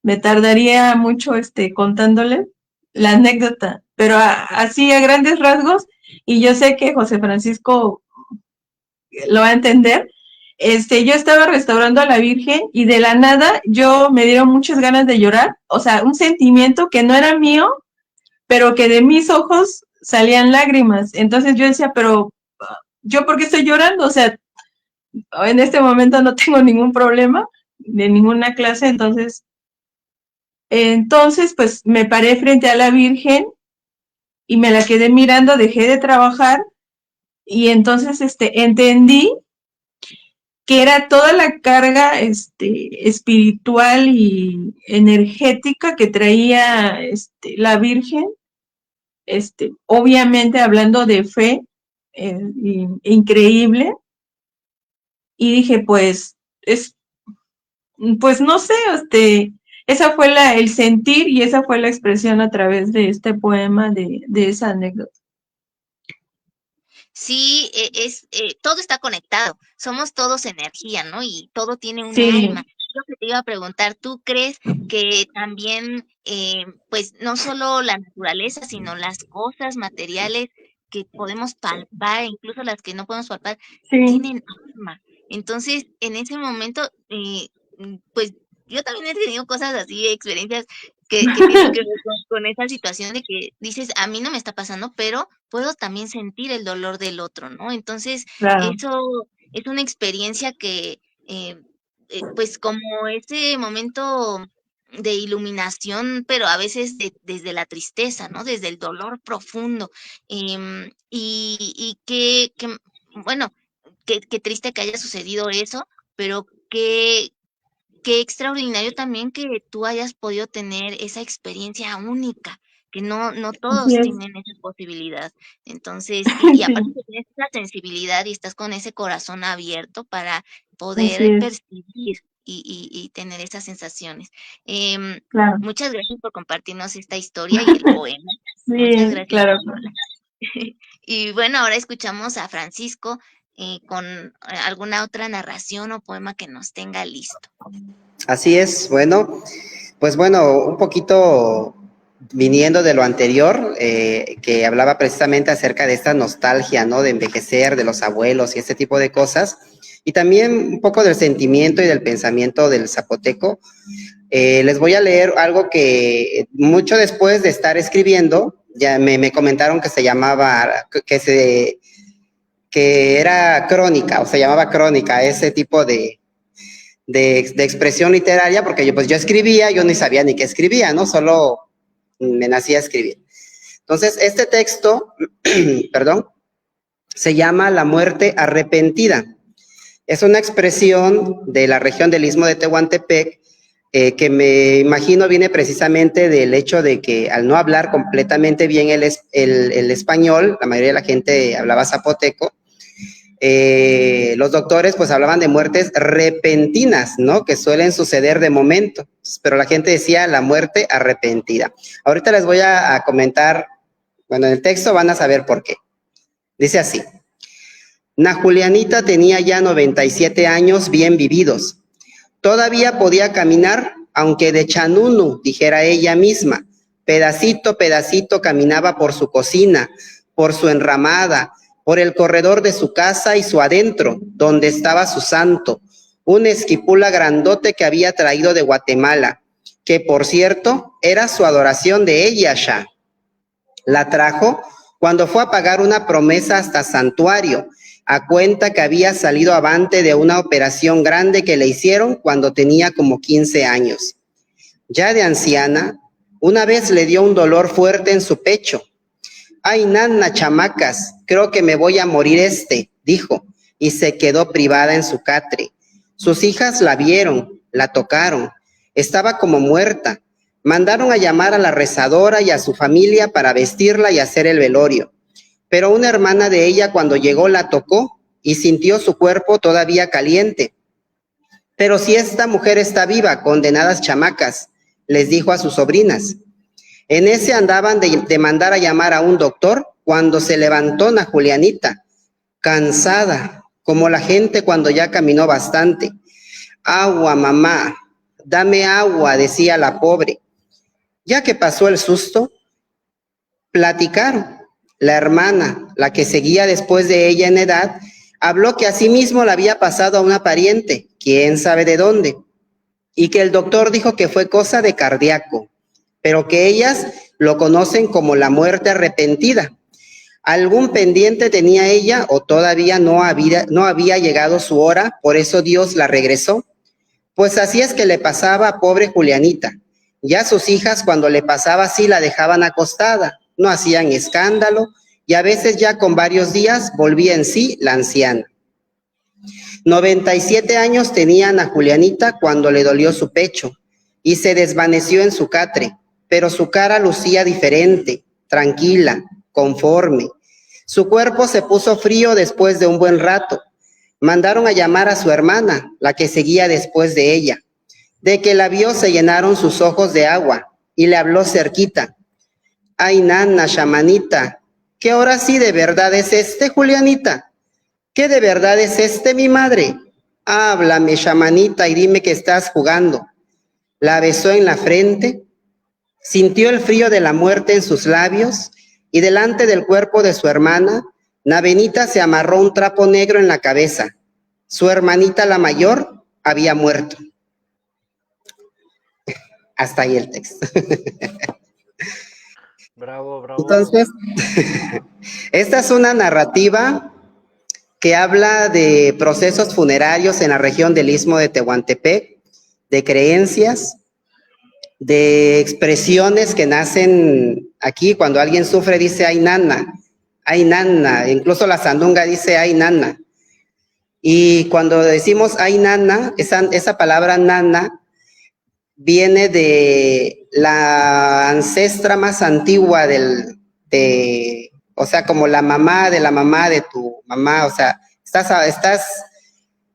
S2: me tardaría mucho contándole la anécdota, pero así a grandes rasgos, y yo sé que José Francisco lo va a entender. Yo estaba restaurando a la Virgen y de la nada yo me dieron muchas ganas de llorar, o sea, un sentimiento que no era mío, pero que de mis ojos salían lágrimas. Entonces yo decía, pero ¿yo por qué estoy llorando? O sea, en este momento no tengo ningún problema de ninguna clase, entonces Entonces, pues me paré frente a la Virgen y me la quedé mirando, dejé de trabajar y entonces entendí que era toda la carga espiritual y energética que traía la Virgen, obviamente hablando de fe, increíble, y dije, pues no sé, esa fue el sentir y esa fue la expresión a través de este poema de esa anécdota.
S1: Sí, todo está conectado, somos todos energía, ¿no? Y todo tiene un
S2: Sí,
S1: alma. Lo que te iba a preguntar, ¿tú crees que también, pues, no solo la naturaleza, sino las cosas materiales que podemos palpar, incluso las que no podemos palpar,
S2: sí,
S1: tienen alma? Entonces, en ese momento, pues, yo también he tenido cosas así, experiencias que tienen que ver con esa situación de que dices, a mí no me está pasando, pero puedo también sentir el dolor del otro, ¿no? Entonces,
S2: claro,
S1: eso es una experiencia que, pues como ese momento de iluminación, pero a veces desde la tristeza, ¿no? Desde el dolor profundo. Y bueno, qué triste que haya sucedido eso, pero qué extraordinario también que tú hayas podido tener esa experiencia única, que no
S2: así
S1: todos
S2: es,
S1: tienen esa posibilidad. Entonces, y aparte
S2: sí,
S1: que tienes esa sensibilidad y estás con ese corazón abierto para
S2: así
S1: poder
S2: es,
S1: percibir y tener esas sensaciones. Em,
S2: claro.
S1: Muchas gracias por compartirnos esta historia y el poema. Muchas
S2: Sí,
S1: gracias.
S2: claro.
S1: Y bueno, ahora escuchamos a Francisco con alguna otra narración o poema que nos tenga listo.
S4: Así es, bueno, pues bueno, un poquito viniendo de lo anterior, que hablaba precisamente acerca de esta nostalgia, ¿no? De envejecer, de los abuelos y este tipo de cosas, y también un poco del sentimiento y del pensamiento del zapoteco. Les voy a leer algo que mucho después de estar escribiendo, ya me comentaron que se llamaba, que era crónica, o se llamaba crónica, ese tipo de expresión literaria, porque yo escribía, yo ni sabía ni qué escribía, ¿no? Solo me nacía a escribir. Entonces, este texto, perdón, se llama La muerte arrepentida. Es una expresión de la región del Istmo de Tehuantepec, que me imagino viene precisamente del hecho de que al no hablar completamente bien el español, la mayoría de la gente hablaba zapoteco, los doctores pues hablaban de muertes repentinas, ¿no? Que suelen suceder de momento, pero la gente decía la muerte arrepentida. Ahorita les voy a comentar, bueno, en el texto van a saber por qué. Dice así: Na Julianita tenía ya 97 años bien vividos. Todavía podía caminar, aunque de chanunu, dijera ella misma. Pedacito, pedacito caminaba por su cocina, por su enramada, por el corredor de su casa y su adentro, donde estaba su santo, un esquipula grandote que había traído de Guatemala, que por cierto era su adoración de ella ya. La trajo cuando fue a pagar una promesa hasta santuario, a cuenta que había salido avante de una operación grande que le hicieron cuando tenía como 15 años. Ya de anciana, una vez le dio un dolor fuerte en su pecho. Ay, nana, chamacas, creo que me voy a morir dijo, y se quedó privada en su catre. Sus hijas la vieron, la tocaron, estaba como muerta. Mandaron a llamar a la rezadora y a su familia para vestirla y hacer el velorio. Pero una hermana de ella cuando llegó la tocó y sintió su cuerpo todavía caliente. Pero si esta mujer está viva, condenadas chamacas, les dijo a sus sobrinas. En ese andaban de mandar a llamar a un doctor cuando se levantó na Julianita, cansada, como la gente cuando ya caminó bastante. Agua, mamá, dame agua, decía la pobre. Ya que pasó el susto, platicaron. La hermana, la que seguía después de ella en edad, habló que asimismo le había pasado a una pariente, quién sabe de dónde, y que el doctor dijo que fue cosa de cardíaco, pero que ellas lo conocen como la muerte arrepentida. Algún pendiente tenía ella o todavía no había llegado su hora, por eso Dios la regresó. Pues así es que le pasaba a pobre Julianita. Ya sus hijas, cuando le pasaba así, la dejaban acostada, no hacían escándalo, y a veces ya con varios días volvía en sí la anciana. 97 años tenía Ana Julianita cuando le dolió su pecho y se desvaneció en su catre, pero su cara lucía diferente, tranquila, conforme. Su cuerpo se puso frío después de un buen rato. Mandaron a llamar a su hermana, la que seguía después de ella. De que la vio se llenaron sus ojos de agua y le habló cerquita. Ay, nana, chamanita, ¿qué ahora sí de verdad es este, Julianita? ¿Qué de verdad es este, mi madre? Háblame, chamanita, y dime que estás jugando. La besó en la frente, sintió el frío de la muerte en sus labios, y delante del cuerpo de su hermana, Navenita se amarró un trapo negro en la cabeza. Su hermanita, la mayor, había muerto. Hasta ahí el texto.
S3: Bravo, bravo.
S4: Entonces, esta es una narrativa que habla de procesos funerarios en la región del Istmo de Tehuantepec, de creencias, de expresiones que nacen aquí. Cuando alguien sufre dice ay nana, incluso la sandunga dice ay nana. Y cuando decimos ay nana, esa palabra nana viene de la ancestra más antigua o sea, como la mamá de tu mamá, o sea,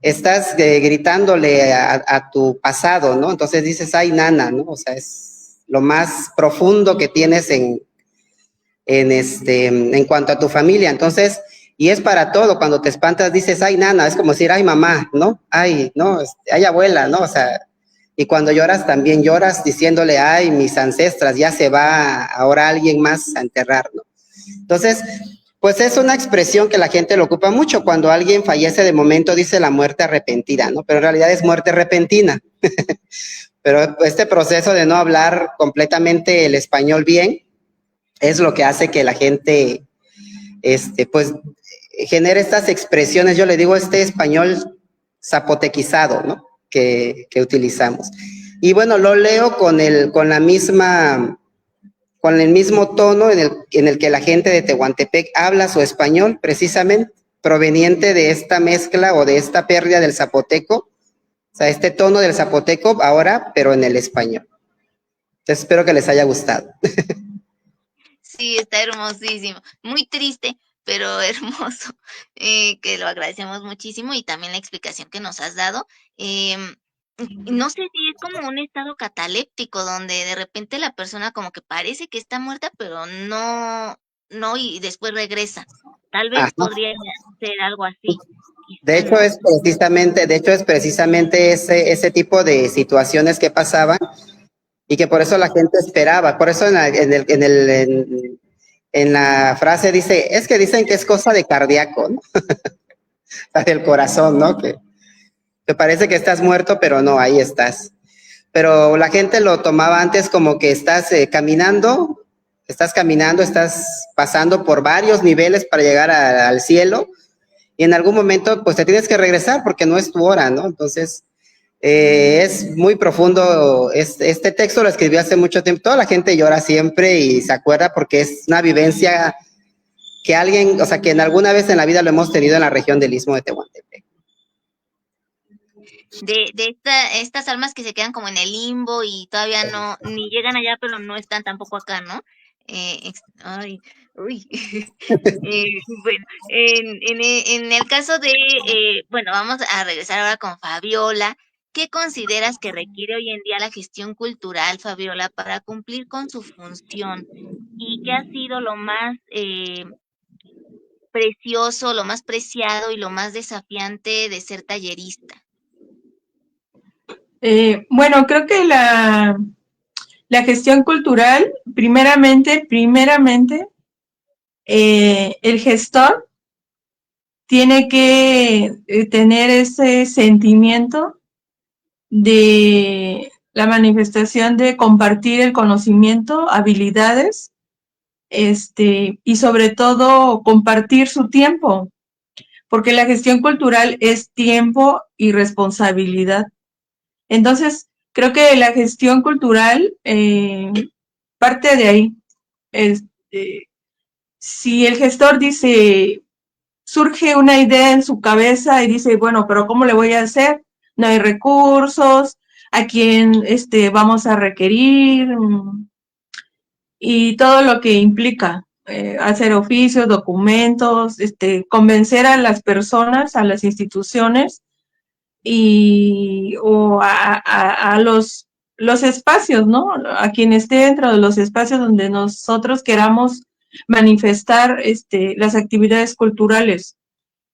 S4: estás gritándole a tu pasado, ¿no? Entonces dices, ay, nana, ¿no? O sea, es lo más profundo que tienes en cuanto a tu familia. Entonces, y es para todo, cuando te espantas dices, ay, nana, es como decir, ay, mamá, ¿no? Ay, no, ay, abuela, ¿no? O sea, y cuando lloras también lloras diciéndole, ay, mis ancestras, ya se va ahora alguien más a enterrar, ¿no? Entonces, pues es una expresión que la gente lo ocupa mucho. Cuando alguien fallece de momento dice la muerte arrepentida, ¿no? Pero en realidad es muerte repentina. Pero este proceso de no hablar completamente el español bien es lo que hace que la gente, pues, genere estas expresiones. Yo le digo este español zapotequizado, ¿no? Que utilizamos. Y bueno, lo leo con el mismo tono en el que la gente de Tehuantepec habla su español, precisamente proveniente de esta mezcla o de esta pérdida del zapoteco, o sea, este tono del zapoteco ahora, pero en el español. Entonces, espero que les haya gustado.
S1: Sí, está hermosísimo. Muy triste, pero hermoso. Que lo agradecemos muchísimo y también la explicación que nos has dado. No sé si es como un estado cataléptico donde de repente la persona como que parece que está muerta, pero no, y después regresa. Tal vez
S4: Ajá.
S1: podría ser algo así.
S4: De hecho, es precisamente ese tipo de situaciones que pasaban y que por eso la gente esperaba. Por eso en la frase dice, es que dicen que es cosa de cardíaco, ¿no? Del corazón, ¿no? Que parece que estás muerto, pero no, ahí estás. Pero la gente lo tomaba antes como que estás caminando, estás pasando por varios niveles para llegar al cielo, y en algún momento pues te tienes que regresar porque no es tu hora, ¿no? Entonces, es muy profundo. Este texto lo escribí hace mucho tiempo. Toda la gente llora siempre y se acuerda porque es una vivencia que alguien, o sea, que en alguna vez en la vida lo hemos tenido en la región del Istmo de Tehuantepec.
S1: De estas almas que se quedan como en el limbo y todavía ni llegan allá, pero no están tampoco acá, ¿no? Ay, uy. Bueno, en el caso de, bueno, vamos a regresar ahora con Fabiola. ¿Qué consideras que requiere hoy en día la gestión cultural, Fabiola, para cumplir con su función? ¿Y qué ha sido lo más precioso, lo más preciado y lo más desafiante de ser tallerista?
S2: Bueno, creo que la gestión cultural, primeramente, el gestor tiene que tener ese sentimiento de la manifestación de compartir el conocimiento, habilidades, y sobre todo compartir su tiempo, porque la gestión cultural es tiempo y responsabilidad. Entonces, Creo que la gestión cultural parte de ahí. Si el gestor dice, surge una idea en su cabeza y dice, bueno, pero ¿cómo le voy a hacer? No hay recursos, a quién vamos a requerir, y todo lo que implica hacer oficios, documentos, convencer a las personas, a las instituciones o a los espacios, ¿no? A quien esté dentro de los espacios donde nosotros queramos manifestar las actividades culturales.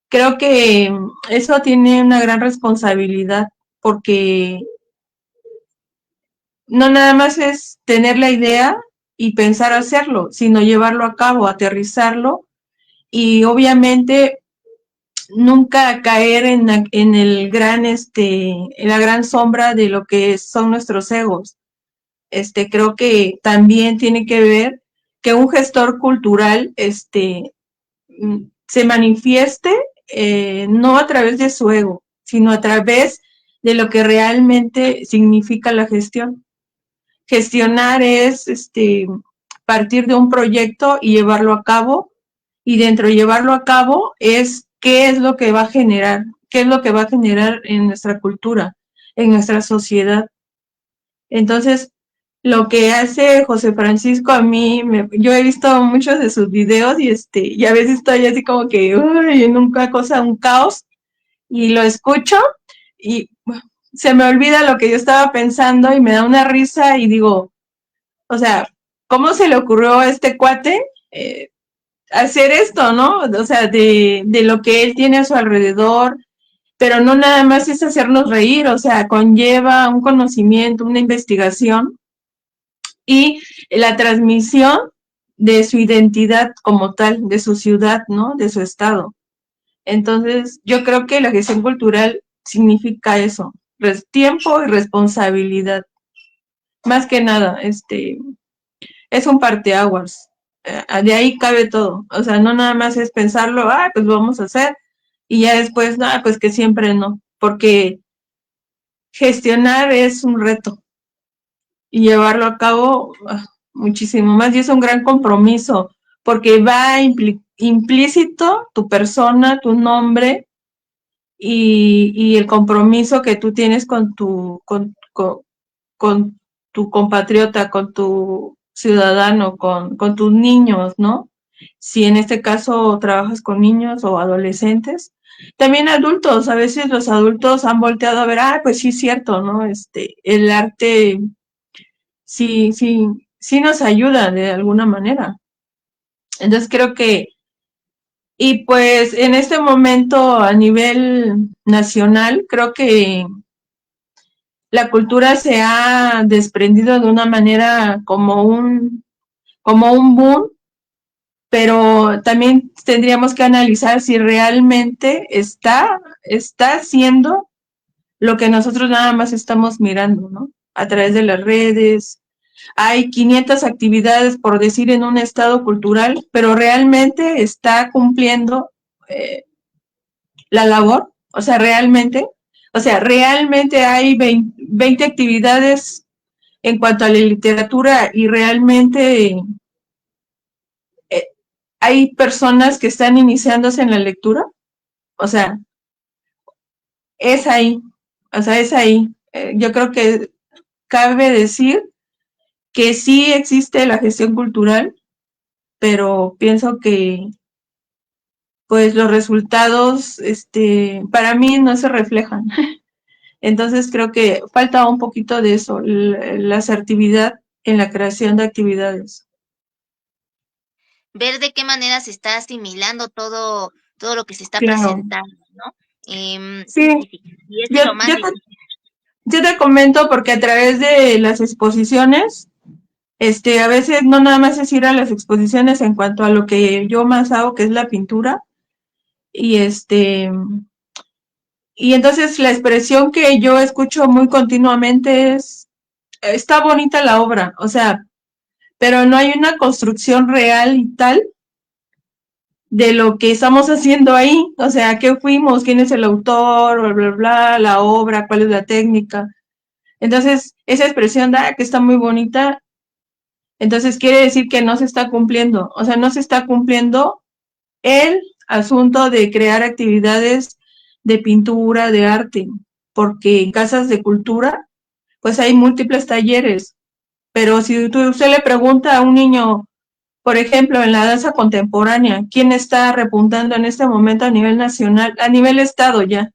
S2: Creo que eso tiene una gran responsabilidad porque no nada más es tener la idea y pensar hacerlo, sino llevarlo a cabo, aterrizarlo y obviamente nunca caer en el gran, en la gran sombra de lo que son nuestros egos. Creo que también tiene que ver que un gestor cultural, se manifieste no a través de su ego, sino a través de lo que realmente significa la gestión. Gestionar es partir de un proyecto y llevarlo a cabo, y dentro de llevarlo a cabo es qué es lo que va a generar, qué es lo que va a generar en nuestra cultura, en nuestra sociedad. Entonces, lo que hace José Francisco a mí, yo he visto muchos de sus videos y a veces estoy así como que, uy, nunca cosa, un caos, y lo escucho y se me olvida lo que yo estaba pensando y me da una risa y digo, o sea, ¿cómo se le ocurrió a este cuate hacer esto, no? O sea, de lo que él tiene a su alrededor, pero no nada más es hacernos reír, o sea, conlleva un conocimiento, una investigación y la transmisión de su identidad como tal, de su ciudad, ¿no? De su estado. Entonces, yo creo que la gestión cultural significa eso, tiempo y responsabilidad. Más que nada, es un parteaguas. De ahí cabe todo. O sea, no nada más es pensarlo, pues lo vamos a hacer, y ya después, no, pues que siempre no, porque gestionar es un reto y llevarlo a cabo muchísimo más, y es un gran compromiso, porque va implícito tu persona, tu nombre y el compromiso que tú tienes con tu compatriota, con tu ciudadano, con tus niños, ¿no? Si en este caso trabajas con niños o adolescentes, también adultos, a veces los adultos han volteado a ver, pues sí es cierto, ¿no? El arte sí nos ayuda de alguna manera. Entonces creo que, y pues en este momento a nivel nacional, creo que la cultura se ha desprendido de una manera como un boom, pero también tendríamos que analizar si realmente está haciendo lo que nosotros nada más estamos mirando, ¿no? A través de las redes. Hay 500 actividades, por decir, en un estado cultural, pero realmente está cumpliendo la labor, o sea, realmente hay 20 actividades en cuanto a la literatura y realmente hay personas que están iniciándose en la lectura, o sea, es ahí, o sea, es ahí. Yo creo que cabe decir que sí existe la gestión cultural, pero pienso que pues los resultados para mí no se reflejan. Entonces creo que falta un poquito de eso, la asertividad en la creación de actividades.
S1: Ver de qué manera se está asimilando todo lo que se está
S2: Claro.
S1: presentando, ¿no? Es
S2: Sí,
S1: difícil. Y es de lo más difícil.
S2: yo te comento porque a través de las exposiciones, a veces no nada más es ir a las exposiciones en cuanto a lo que yo más hago, que es la pintura, y y entonces la expresión que yo escucho muy continuamente es, está bonita la obra, o sea, pero no hay una construcción real y tal de lo que estamos haciendo ahí, o sea, qué fuimos, quién es el autor, bla, bla, bla, la obra, cuál es la técnica. Entonces, esa expresión que está muy bonita, entonces quiere decir que no se está cumpliendo, o sea, no se está cumpliendo el asunto de crear actividades de pintura, de arte, porque en casas de cultura, pues hay múltiples talleres, pero si usted le pregunta a un niño, por ejemplo, en la danza contemporánea, ¿quién está repuntando en este momento a nivel nacional, a nivel estado ya,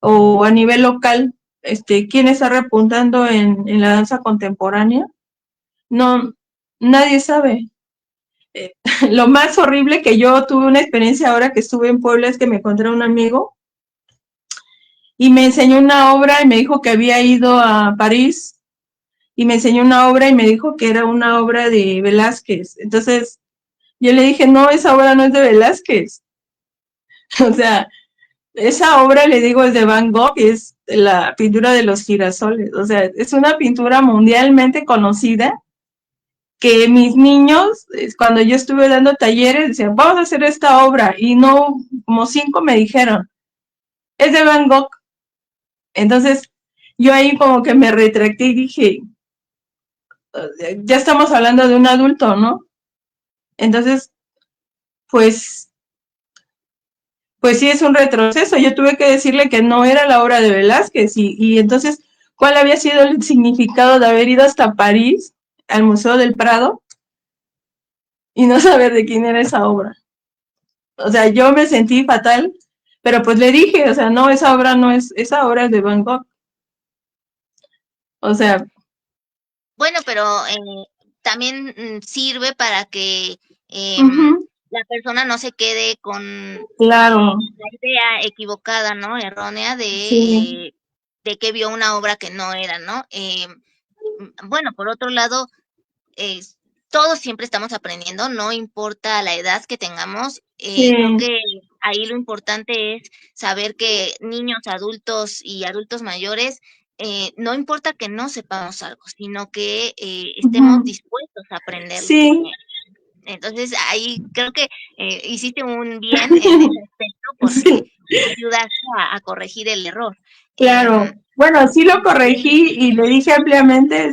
S2: o a nivel local? ¿Quién está repuntando en la danza contemporánea? No, nadie sabe. Lo más horrible que yo tuve una experiencia ahora que estuve en Puebla es que me encontré a un amigo y me enseñó una obra y me dijo que había ido a París y me enseñó una obra y me dijo que era una obra de Velázquez. Entonces yo le dije, no, esa obra no es de Velázquez. O sea, esa obra, le digo, es de Van Gogh, es la pintura de los girasoles. O sea, es una pintura mundialmente conocida que mis niños, cuando yo estuve dando talleres, decían, vamos a hacer esta obra, y no, como 5 me dijeron, es de Van Gogh. Entonces, yo ahí como que me retracté y dije, ya estamos hablando de un adulto, ¿no? Entonces, pues sí es un retroceso. Yo tuve que decirle que no era la obra de Velázquez, y entonces, ¿cuál había sido el significado de haber ido hasta París, al Museo del Prado, y no saber de quién era esa obra? O sea, yo me sentí fatal, pero pues le dije, o sea, no, esa obra no es, esa obra es de Van Gogh. O sea,
S1: Bueno, pero también sirve para que
S2: ujú,
S1: la persona no se quede con
S2: claro,
S1: la idea equivocada, ¿no? Errónea
S2: sí,
S1: de que vio una obra que no era, ¿no? Bueno, por otro lado, eh, todos siempre estamos aprendiendo, no importa la edad que tengamos. Creo
S2: sí,
S1: que ahí lo importante es saber que niños, adultos y adultos mayores, no importa que no sepamos algo, sino que estemos
S2: ujú,
S1: dispuestos a aprenderlo.
S2: sí,
S1: Entonces, ahí creo que hiciste un bien en ese aspecto porque
S2: sí,
S1: ayudaste a corregir el error.
S2: claro.
S1: Em,
S2: Bueno, sí lo
S1: sí,
S2: corregí y le dije ampliamente,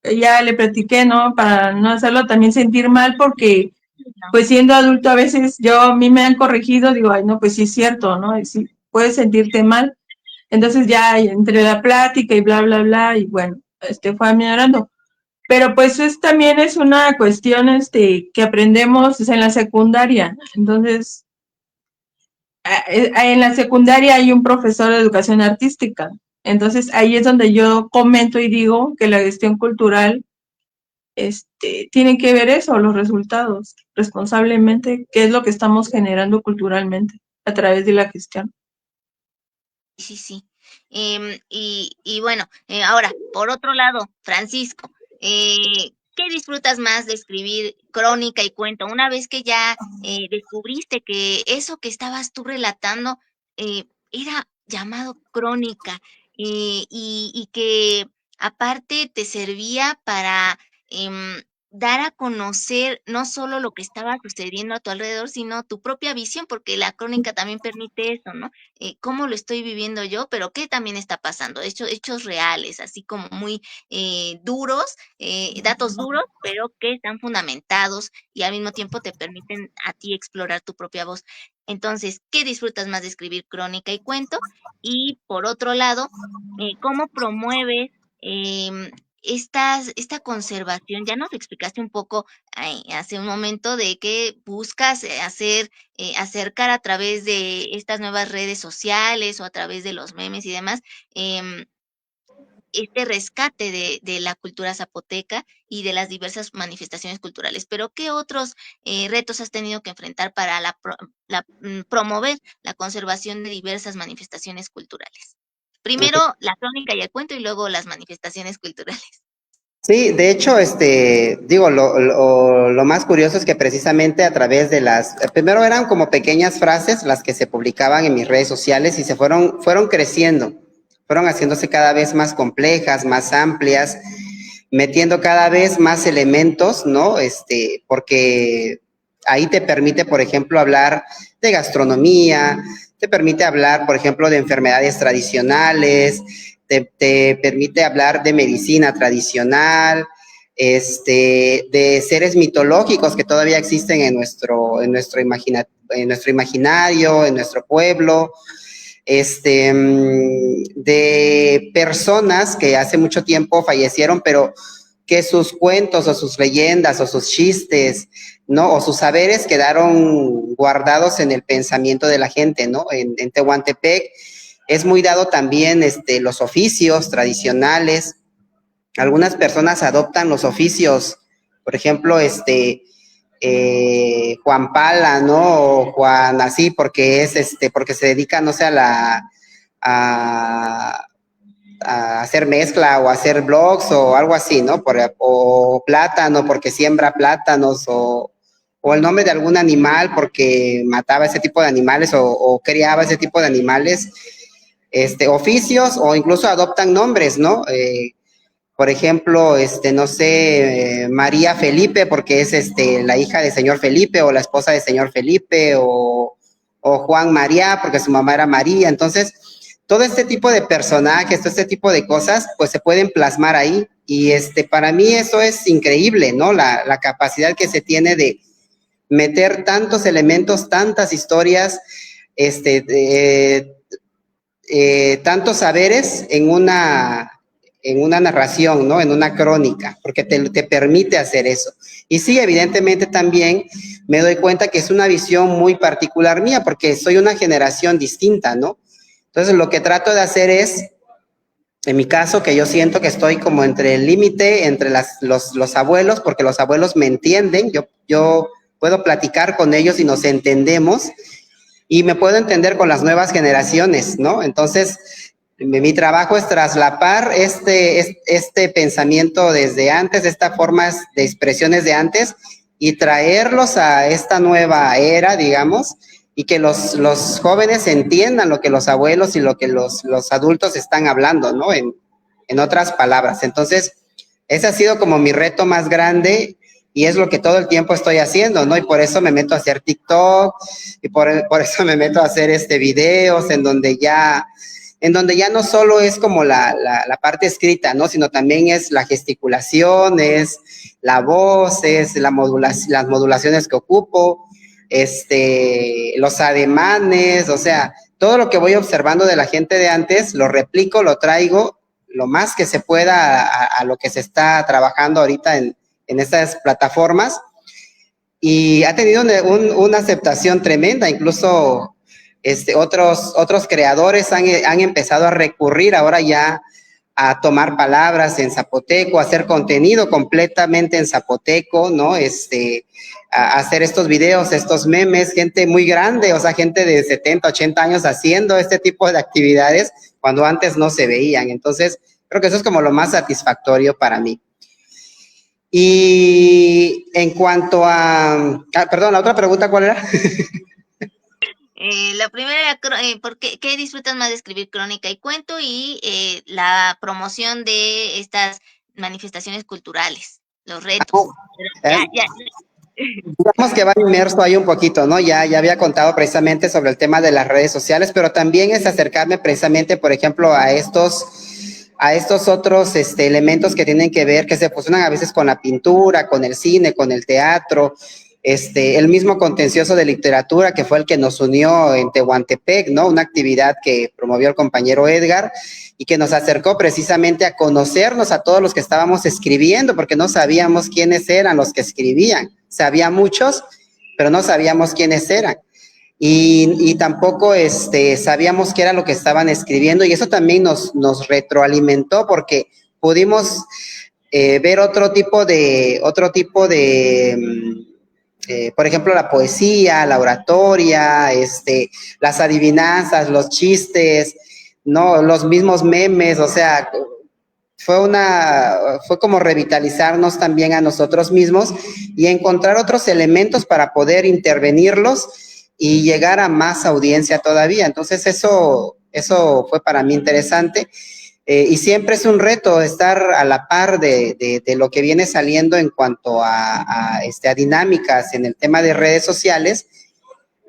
S2: ya le platiqué, ¿no? Para no hacerlo también sentir mal, porque
S1: no,
S2: pues siendo adulto a veces a mí me han corregido, digo, ay, no, pues sí es cierto, ¿no? Y sí, puedes sentirte mal. Entonces ya entre la plática y bla, bla, bla, y bueno, fue aminorando. Pero pues también es una cuestión que aprendemos en la secundaria. Entonces, en la secundaria hay un profesor de educación artística. Entonces, ahí es donde yo comento y digo que la gestión cultural tiene que ver eso, los resultados, responsablemente, qué es lo que estamos generando culturalmente a través de la gestión.
S1: sí, sí. Y bueno, ahora, por otro lado, Francisco, ¿qué disfrutas más de escribir crónica y cuento? Una vez que ya descubriste que eso que estabas tú relatando era llamado crónica y que aparte te servía para dar a conocer no solo lo que estaba sucediendo a tu alrededor, sino tu propia visión, porque la crónica también permite eso, ¿no? Cómo lo estoy viviendo yo, pero qué también está pasando, hechos reales, así como muy duros, datos duros, pero que están fundamentados y al mismo tiempo te permiten a ti explorar tu propia voz. Entonces, ¿qué disfrutas más de escribir crónica y cuento? Y por otro lado, ¿cómo promueves esta conservación? Ya nos explicaste un poco hace un momento de que buscas acercar a través de estas nuevas redes sociales o a través de los memes y demás, em, este rescate de la cultura zapoteca y de las diversas manifestaciones culturales. Pero, ¿qué otros retos has tenido que enfrentar para promover la conservación de diversas manifestaciones culturales? Primero la crónica y el cuento y luego las manifestaciones culturales.
S4: Sí, de hecho, digo, lo más curioso es que precisamente a través de primero eran como pequeñas frases las que se publicaban en mis redes sociales y fueron creciendo, fueron haciéndose cada vez más complejas, más amplias, metiendo cada vez más elementos, ¿no? Porque ahí te permite, por ejemplo, hablar de gastronomía, te permite hablar, por ejemplo, de enfermedades tradicionales, te permite hablar de medicina tradicional, de seres mitológicos que todavía existen en nuestro imaginario, en nuestro pueblo, de personas que hace mucho tiempo fallecieron, pero que sus cuentos o sus leyendas o sus chistes, ¿no? O sus saberes quedaron guardados en el pensamiento de la gente, ¿no? En Tehuantepec es muy dado también los oficios tradicionales. Algunas personas adoptan los oficios, por ejemplo, Juan Pala, ¿no? O Juan así, porque porque se dedica, no sé, a hacer mezcla o hacer blogs o algo así, ¿no? O plátano porque siembra plátanos o el nombre de algún animal porque mataba ese tipo de animales o criaba ese tipo de animales, oficios o incluso adoptan nombres, ¿no? Por ejemplo, no sé, María Felipe, porque es la hija del señor Felipe o la esposa del señor Felipe, o Juan María, porque su mamá era María. Entonces, todo este tipo de personajes, todo este tipo de cosas, pues se pueden plasmar ahí. Y para mí eso es increíble, ¿no? La capacidad que se tiene de meter tantos elementos, tantas historias, tantos saberes en una narración, ¿no? En una crónica, porque te permite hacer eso. Y sí, evidentemente también me doy cuenta que es una visión muy particular mía, porque soy una generación distinta, ¿no? Entonces, lo que trato de hacer es, en mi caso, que yo siento que estoy como entre el límite, entre los abuelos, porque los abuelos me entienden, yo puedo platicar con ellos y nos entendemos, y me puedo entender con las nuevas generaciones, ¿no? Entonces, mi trabajo es traslapar este pensamiento desde antes, estas formas de expresiones de antes, y traerlos a esta nueva era, digamos, y que los jóvenes entiendan lo que los abuelos y lo que los adultos están hablando, ¿no? En otras palabras. Entonces, ese ha sido como mi reto más grande y es lo que todo el tiempo estoy haciendo, ¿no? Y por eso me meto a hacer TikTok y por eso me meto a hacer videos en donde ya no solo es como la parte escrita, ¿no? Sino también es la gesticulación, es la voz, es las modulaciones que ocupo, los ademanes, o sea, todo lo que voy observando de la gente de antes, lo replico, lo traigo lo más que se pueda a lo que se está trabajando ahorita en estas plataformas, y ha tenido una aceptación tremenda. Incluso otros creadores han empezado a recurrir ahora ya a tomar palabras en zapoteco, a hacer contenido completamente en zapoteco, ¿no? A hacer estos videos, estos memes, gente muy grande, o sea, gente de 70, 80 años haciendo este tipo de actividades cuando antes no se veían. Entonces, creo que eso es como lo más satisfactorio para mí. Y en cuanto a... perdón, la otra pregunta, ¿cuál era?
S1: La primera, ¿por qué disfrutas más de escribir crónica y cuento? Y la promoción de estas manifestaciones culturales, los retos.
S4: Digamos que va inmerso ahí un poquito, ¿no? Ya había contado precisamente sobre el tema de las redes sociales, pero también es acercarme precisamente, por ejemplo, a estos otros elementos que tienen que ver, que se fusionan a veces con la pintura, con el cine, con el teatro, el mismo contencioso de literatura que fue el que nos unió en Tehuantepec, ¿no? Una actividad que promovió el compañero Edgar y que nos acercó precisamente a conocernos a todos los que estábamos escribiendo, porque no sabíamos quiénes eran los que escribían. Sabía muchos, pero no sabíamos quiénes eran. Y tampoco sabíamos qué era lo que estaban escribiendo, y eso también nos retroalimentó porque pudimos ver otro tipo de por ejemplo, la poesía, la oratoria, las adivinanzas, los chistes, ¿no? Los mismos memes, o sea, fue como revitalizarnos también a nosotros mismos y encontrar otros elementos para poder intervenirlos y llegar a más audiencia todavía. Entonces eso fue para mí interesante. Y siempre es un reto estar a la par de lo que viene saliendo en cuanto a dinámicas en el tema de redes sociales,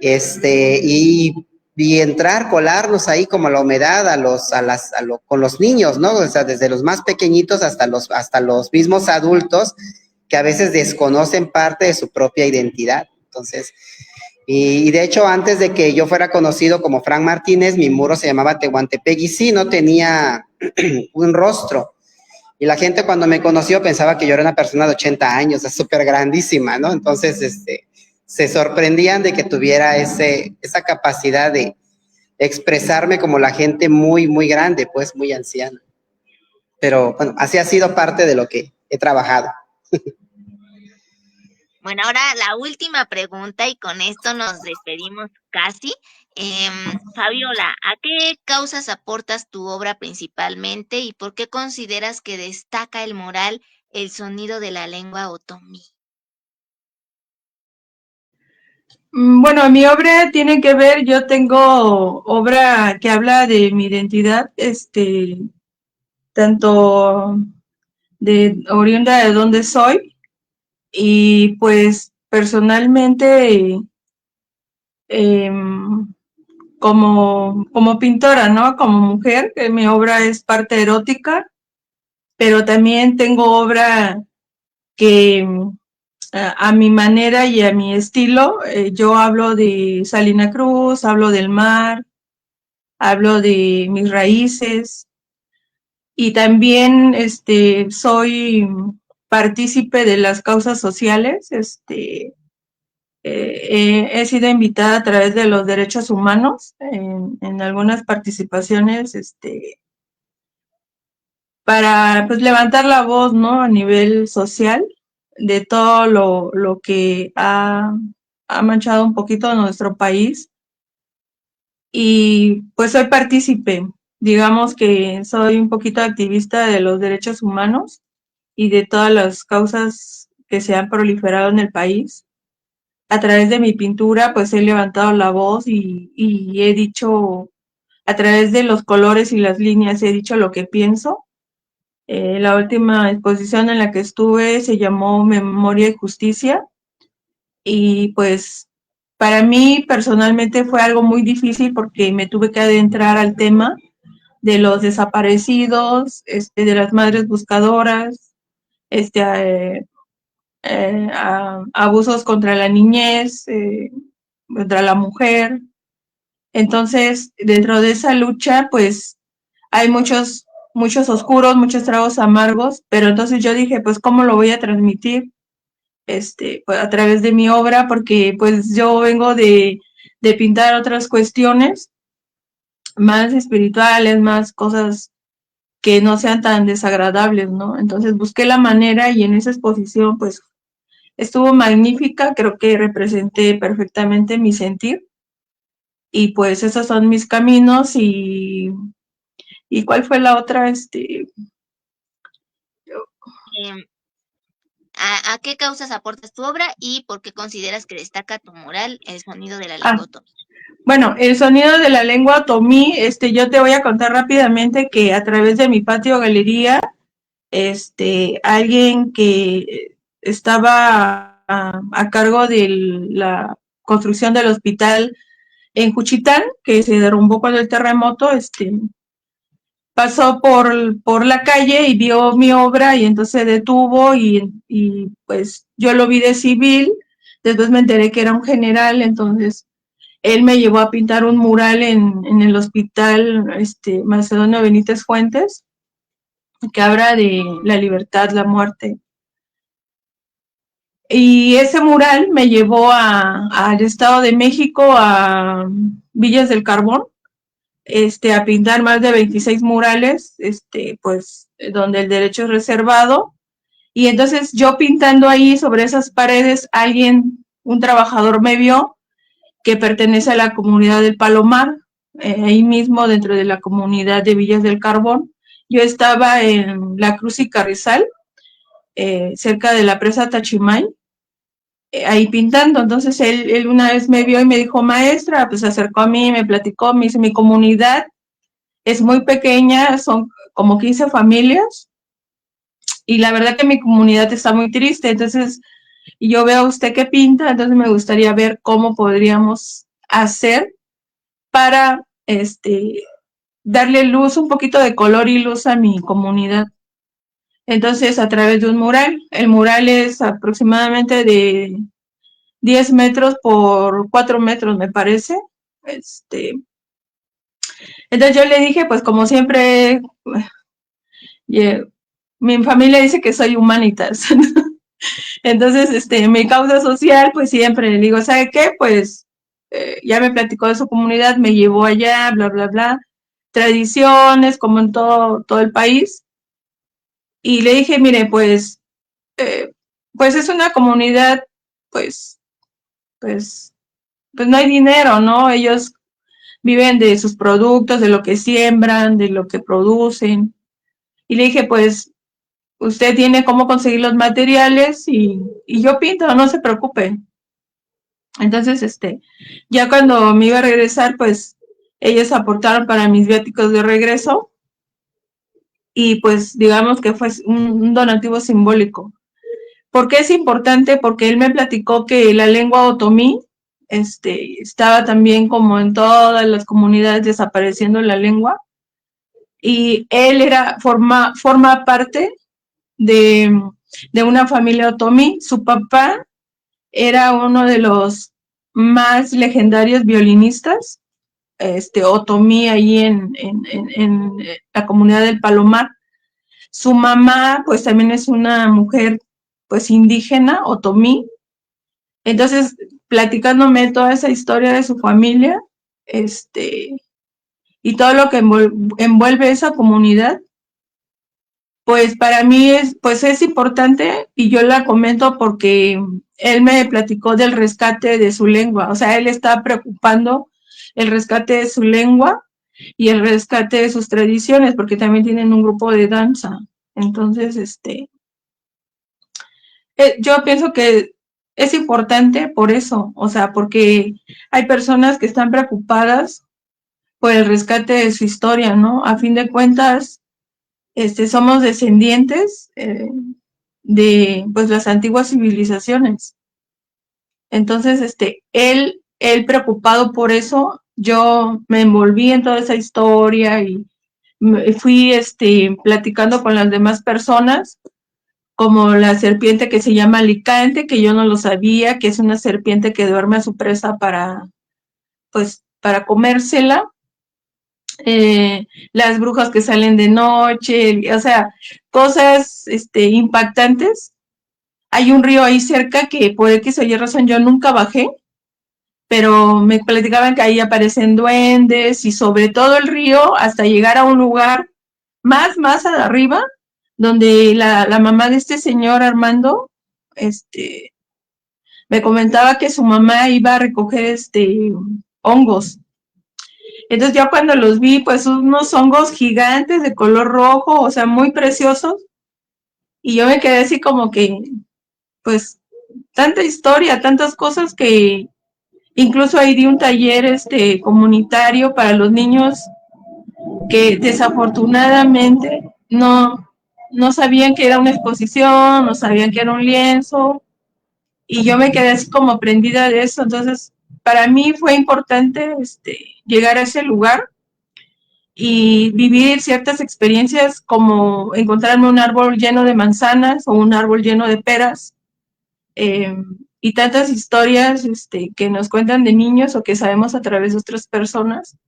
S4: y y entrar, colarnos ahí como la humedad con los niños, ¿no? O sea, desde los más pequeñitos hasta los mismos adultos que a veces desconocen parte de su propia identidad. Entonces, y de hecho, antes de que yo fuera conocido como Frank Martínez, mi muro se llamaba Tehuantepec y sí, no tenía un rostro. Y la gente cuando me conoció pensaba que yo era una persona de 80 años, es súper grandísima, ¿no? Entonces, se sorprendían de que tuviera esa capacidad de expresarme como la gente muy, muy grande, pues muy anciana. Pero bueno, así ha sido parte de lo que he trabajado.
S1: Bueno, ahora la última pregunta y con esto nos despedimos casi. Fabiola, ¿a qué causas aportas tu obra principalmente y por qué consideras que destaca el mural El sonido de la lengua otomí?
S2: Bueno, mi obra tiene que ver, yo tengo obra que habla de mi identidad, tanto de oriunda de donde soy, y pues personalmente como pintora, ¿no? Como mujer, mi obra es parte erótica, pero también tengo obra que a mi manera y a mi estilo, yo hablo de Salina Cruz, hablo del mar, hablo de mis raíces y también soy partícipe de las causas sociales, he sido invitada a través de los derechos humanos en algunas participaciones para pues levantar la voz, ¿no? A nivel social de todo lo que ha manchado un poquito nuestro país y pues soy partícipe, digamos que soy un poquito activista de los derechos humanos y de todas las causas que se han proliferado en el país. A través de mi pintura pues he levantado la voz y he dicho, a través de los colores y las líneas he dicho lo que pienso. La última exposición en la que estuve se llamó Memoria y Justicia y pues para mí personalmente fue algo muy difícil porque me tuve que adentrar al tema de los desaparecidos, de las madres buscadoras, abusos contra la niñez, contra la mujer. Entonces, dentro de esa lucha, pues hay muchos oscuros, muchos tragos amargos, pero entonces yo dije, pues, ¿cómo lo voy a transmitir? Pues, a través de mi obra, porque pues yo vengo de pintar otras cuestiones más espirituales, más cosas que no sean tan desagradables, ¿no? Entonces busqué la manera y en esa exposición, pues, estuvo magnífica, creo que representé perfectamente mi sentir y pues esos son mis caminos y ¿cuál fue la otra?
S1: Em, ¿A qué causas aportas tu obra y por qué consideras que destaca tu mural El sonido de la lengua otomí?
S2: Bueno, el sonido de la lengua otomí, yo te voy a contar rápidamente que a través de mi patio galería, alguien que estaba a cargo de la construcción del hospital en Juchitán, que se derrumbó con el terremoto, pasó por la calle y vio mi obra y entonces se detuvo y pues yo lo vi de civil, después me enteré que era un general, entonces él me llevó a pintar un mural en el hospital Macedonio Benítez Fuentes, que habla de la libertad, la muerte. Y ese mural me llevó al Estado de México, a Villas del Carbón, a pintar más de 26 murales, pues, donde el derecho es reservado. Y entonces yo pintando ahí sobre esas paredes, un trabajador me vio que pertenece a la comunidad del Palomar, ahí mismo dentro de la comunidad de Villas del Carbón. Yo estaba en La Cruz y Carrizal, cerca de la presa Tachimay, ahí pintando. Entonces él una vez me vio y me dijo, maestra, pues se acercó a mí, me platicó, me dice, mi comunidad es muy pequeña, son como 15 familias, y la verdad que mi comunidad está muy triste, entonces yo veo a usted que pinta, entonces me gustaría ver cómo podríamos hacer para darle luz, un poquito de color y luz a mi comunidad. Entonces, a través de un mural, el mural es aproximadamente de 10 metros por 4 metros, me parece. Entonces yo le dije, pues como siempre, mi familia dice que soy humanitas. Entonces, mi causa social, pues siempre le digo, ¿sabe qué? Pues ya me platicó de su comunidad, me llevó allá, bla, bla, bla, tradiciones, como en todo el país. Y le dije, mire, pues es una comunidad, pues, pues, pues no hay dinero, ¿no? Ellos viven de sus productos, de lo que siembran, de lo que producen. Y le dije, pues, usted tiene cómo conseguir los materiales y yo pinto, no se preocupe. Entonces, ya cuando me iba a regresar, pues, ellos aportaron para mis viáticos de regreso y pues, digamos que fue un donativo simbólico. ¿Por qué es importante? Porque él me platicó que la lengua otomí, estaba también como en todas las comunidades desapareciendo la lengua y él forma parte de una familia otomí. Su papá era uno de los más legendarios violinistas, otomí ahí en la comunidad del Palomar. Su mamá, pues también es una mujer, pues indígena, otomí. Entonces, platicándome toda esa historia de su familia, y todo lo que envuelve esa comunidad, pues para mí es importante y yo la comento porque él me platicó del rescate de su lengua, o sea, él está preocupando el rescate de su lengua y el rescate de sus tradiciones, porque también tienen un grupo de danza. Entonces, yo pienso que es importante por eso, o sea, porque hay personas que están preocupadas por el rescate de su historia, ¿no? A fin de cuentas, somos descendientes de pues las antiguas civilizaciones. Entonces, él preocupado por eso, yo me envolví en toda esa historia y fui platicando con las demás personas, como la serpiente que se llama Alicante, que yo no lo sabía, que es una serpiente que duerme a su presa para comérsela. Las brujas que salen de noche, o sea, cosas impactantes. Hay un río ahí cerca que por X o Y razón yo nunca bajé, pero me platicaban que ahí aparecen duendes y sobre todo el río hasta llegar a un lugar más arriba, donde la mamá de este señor Armando, me comentaba que su mamá iba a recoger hongos. Entonces ya cuando los vi, pues unos hongos gigantes de color rojo, o sea, muy preciosos, y yo me quedé así como que, pues, tanta historia, tantas cosas que incluso ahí di un taller comunitario para los niños que desafortunadamente no sabían que era una exposición, no sabían que era un lienzo, y yo me quedé así como prendida de eso. Entonces, para mí fue importante llegar a ese lugar y vivir ciertas experiencias, como encontrarme un árbol lleno de manzanas o un árbol lleno de peras, y tantas historias que nos cuentan de niños o que sabemos a través de otras personas,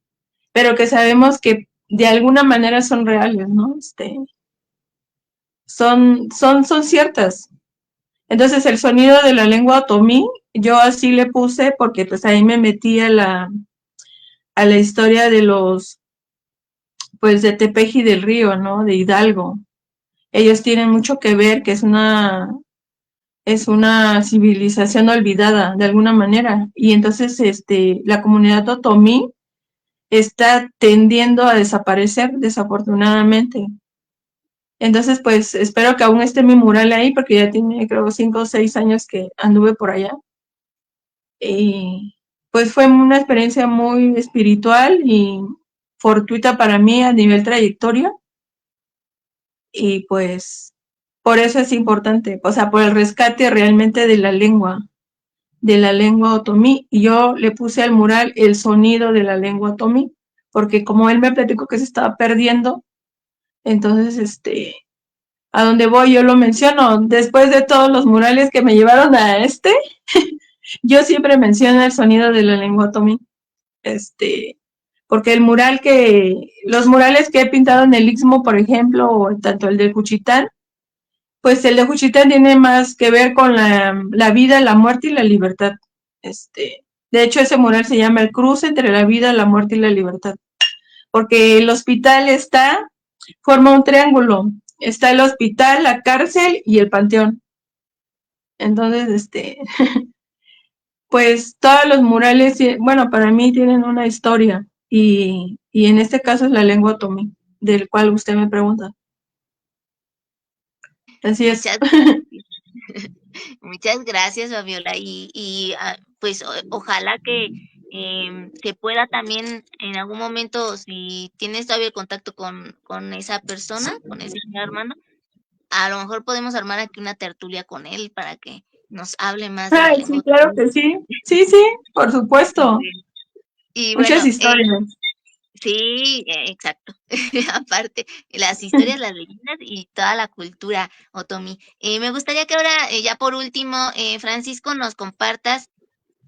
S2: pero que sabemos que de alguna manera son reales, ¿no? Son ciertas. Entonces, el sonido de la lengua otomí, yo así le puse porque pues ahí me metí a la historia de pues de Tepeji del Río, ¿no? De Hidalgo. Ellos tienen mucho que ver, que es una civilización olvidada de alguna manera. Y entonces, la comunidad otomí está tendiendo a desaparecer, desafortunadamente. Entonces, pues, espero que aún esté mi mural ahí, porque ya tiene, creo, 5 o 6 años que anduve por allá. Y pues fue una experiencia muy espiritual y fortuita para mí a nivel trayectoria. Y pues, por eso es importante, o sea, por el rescate realmente de la lengua. de la lengua otomí, y yo le puse al mural el sonido de la lengua otomí, porque como él me platicó que se estaba perdiendo, entonces, a donde voy yo lo menciono. Después de todos los murales que me llevaron a yo siempre menciono el sonido de la lengua otomí, porque los murales que he pintado en el Istmo, por ejemplo, o tanto el de Juchitán, pues el de Juchitán tiene más que ver con la vida, la muerte y la libertad. De hecho, ese mural se llama El cruce entre la vida, la muerte y la libertad, porque el hospital forma un triángulo. Está el hospital, la cárcel y el panteón. Entonces, pues todos los murales, bueno, para mí tienen una historia, y en este caso es la lengua otomí, del cual usted me pregunta. Así es.
S1: Muchas gracias. Muchas gracias, Fabiola. Pues ojalá que se pueda también en algún momento, si tienes todavía el contacto con esa persona, con ese señor Armando, a lo mejor podemos armar aquí una tertulia con él para que nos hable más de la
S2: Ay,
S1: lengua
S2: sí, claro
S1: otomí.
S2: que sí. Sí, sí, por supuesto.
S1: Y
S2: Muchas
S1: bueno,
S2: historias.
S1: sí, exacto. Aparte, las historias, las leyendas y toda la cultura otomí. Me gustaría que ahora, ya por último, Francisco, nos compartas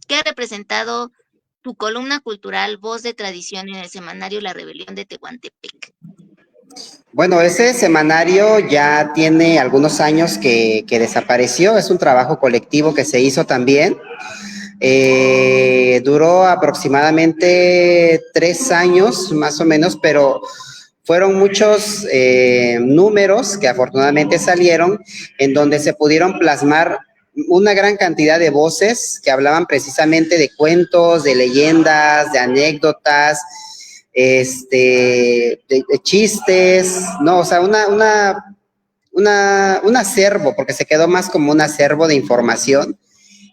S1: qué ha representado tu columna cultural Voz de Tradición en el semanario La Rebelión de Tehuantepec.
S4: Bueno, ese semanario ya tiene algunos años que desapareció, es un trabajo colectivo que se hizo también. Duró aproximadamente 3 años, más o menos, pero fueron muchos números que afortunadamente salieron, en donde se pudieron plasmar una gran cantidad de voces que hablaban precisamente de cuentos, de leyendas, de anécdotas, de chistes, no, o sea, un acervo, porque se quedó más como un acervo de información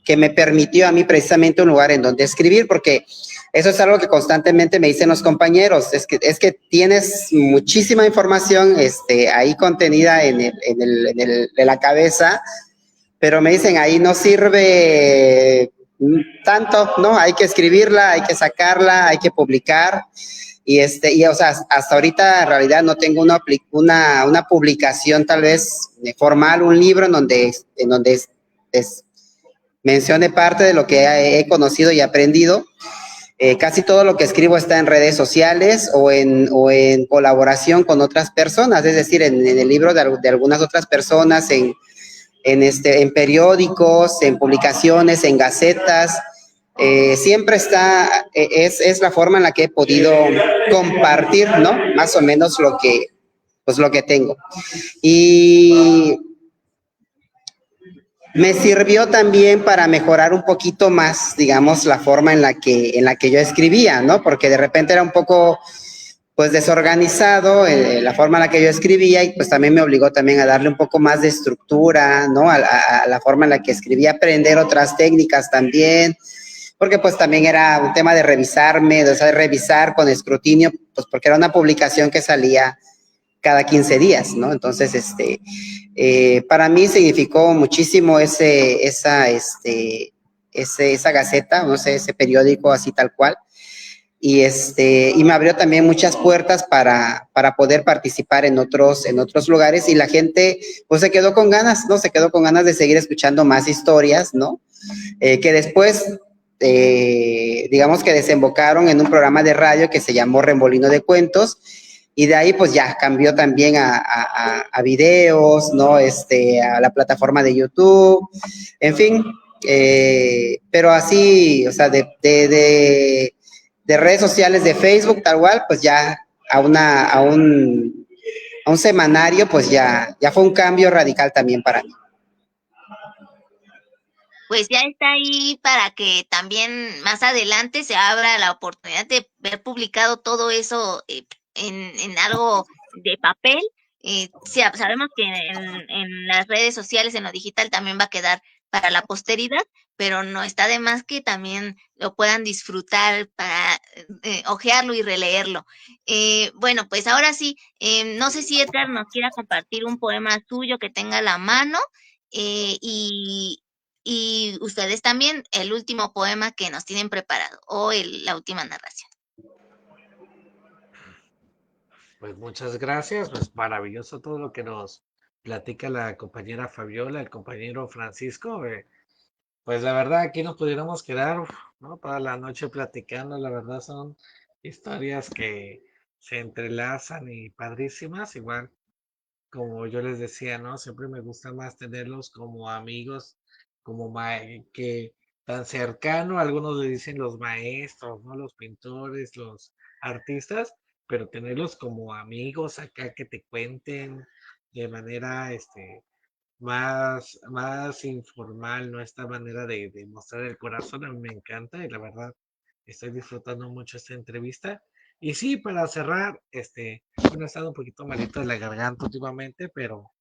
S4: que me permitió a mí precisamente un lugar en donde escribir, porque eso es algo que constantemente me dicen los compañeros, es que tienes muchísima información ahí contenida en la cabeza, pero me dicen ahí no sirve tanto, ¿no? Hay que escribirla, hay que sacarla, hay que publicar. Y o sea, hasta ahorita en realidad no tengo una publicación tal vez formal, un libro en donde mencione parte de lo que he conocido y aprendido. Casi todo lo que escribo está en redes sociales o en colaboración con otras personas, es decir, en el libro de algunas otras personas, en periódicos, en publicaciones, en gacetas. Siempre es la forma en la que he podido compartir, ¿no? Más o menos lo que tengo. Y me sirvió también para mejorar un poquito más, digamos, la forma en la que yo escribía, ¿no? Porque de repente era un poco, pues, desorganizado la forma en la que yo escribía, y pues también me obligó también a darle un poco más de estructura, ¿no? A la forma en la que escribía, aprender otras técnicas también, porque pues también era un tema de revisarme, de revisar con escrutinio, pues porque era una publicación que salía cada 15 días, ¿no? Entonces, para mí significó muchísimo esa gaceta, no sé, ese periódico así tal cual, y me abrió también muchas puertas para poder participar en otros lugares, y la gente, pues, se quedó con ganas, ¿no? Se quedó con ganas de seguir escuchando más historias, ¿no? Que después, digamos que desembocaron en un programa de radio que se llamó Remolino de Cuentos, y de ahí pues ya cambió también a videos, ¿no? A la plataforma de YouTube, en fin, pero así, o sea, de redes sociales, de Facebook, tal cual, pues ya a un semanario, pues ya fue un cambio radical también para mí.
S1: Pues ya está ahí para que también más adelante se abra la oportunidad de ver publicado todo eso, en algo de papel. Sí, sabemos que en las redes sociales, en lo digital, también va a quedar para la posteridad, pero no está de más que también lo puedan disfrutar para hojearlo y releerlo. Bueno, pues ahora sí, no sé si Edgar nos quiera compartir un poema suyo que tenga a la mano, y Y ustedes también, el último poema que nos tienen preparado o la última narración.
S3: Pues muchas gracias, pues maravilloso todo lo que nos platica la compañera Fabiola, el compañero Francisco. Pues la verdad aquí nos pudiéramos quedar, uf, ¿no? Toda la noche platicando, la verdad son historias que se entrelazan y padrísimas, igual como yo les decía, ¿no? Siempre me gusta más tenerlos como amigos, como que tan cercano, algunos le dicen los maestros, ¿no? Los pintores, los artistas, pero tenerlos como amigos acá que te cuenten de manera, más informal, ¿no? Esta manera de mostrar el corazón a mí me encanta y la verdad estoy disfrutando mucho esta entrevista. Y sí, para cerrar, bueno, he estado un poquito malito de la garganta últimamente, pero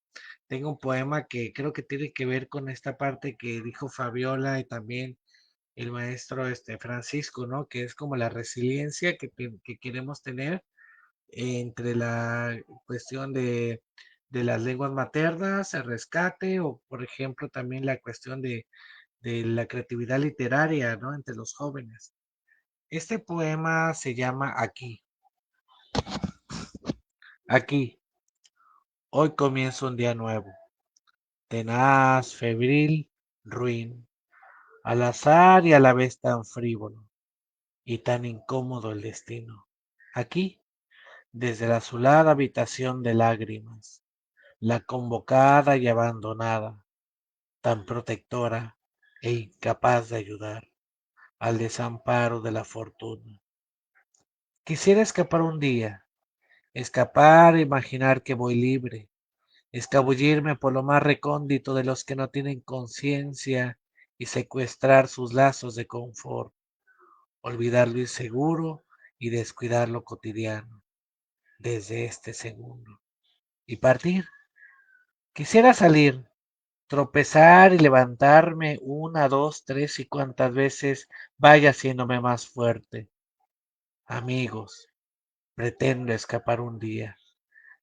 S3: tengo un poema que creo que tiene que ver con esta parte que dijo Fabiola y también el maestro Francisco, ¿no? Que es como la resiliencia que queremos tener entre la cuestión de las lenguas maternas, el rescate, o por ejemplo también la cuestión de la creatividad literaria, ¿no? Entre los jóvenes. Este poema se llama Aquí. Aquí, hoy comienza un día nuevo, tenaz, febril, ruin, al azar y a la vez tan frívolo y tan incómodo el destino. Aquí, desde la azulada habitación de lágrimas, la convocada y abandonada, tan protectora e incapaz de ayudar al desamparo de la fortuna. Quisiera escapar un día, escapar e imaginar que voy libre, escabullirme por lo más recóndito de los que no tienen conciencia y secuestrar sus lazos de confort, olvidar lo inseguro y descuidar lo cotidiano desde este segundo. Y partir. Quisiera salir, tropezar y levantarme una, dos, tres y cuantas veces vaya haciéndome más fuerte. Amigos, pretendo escapar un día.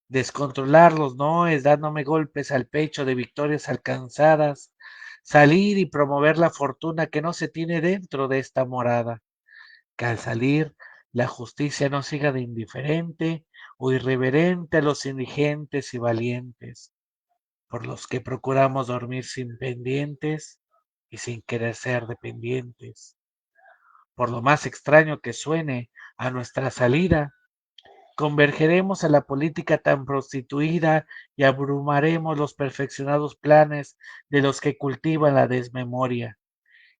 S3: Descontrolar los noes, dándome golpes al pecho de victorias alcanzadas. Salir y promover la fortuna que no se tiene dentro de esta morada. Que al salir la justicia no siga de indiferente o irreverente a los indigentes y valientes, por los que procuramos dormir sin pendientes y sin querer ser dependientes. Por lo más extraño que suene a nuestra salida, convergeremos a la política tan prostituida y abrumaremos los perfeccionados planes de los que cultivan la desmemoria,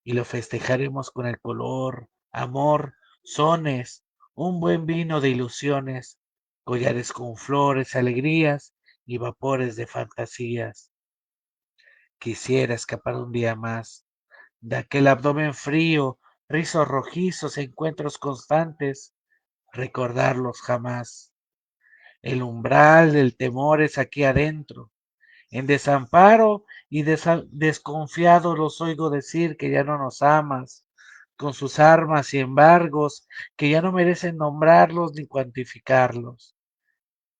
S3: y lo festejaremos con el color, amor, sones, un buen vino de ilusiones, collares con flores, alegrías y vapores de fantasías. Quisiera escapar un día más de aquel abdomen frío, rizos rojizos, encuentros constantes, recordarlos jamás. El umbral del temor es aquí adentro. En desamparo y desconfiado los oigo decir que ya no nos amas, con sus armas y embargos que ya no merecen nombrarlos ni cuantificarlos,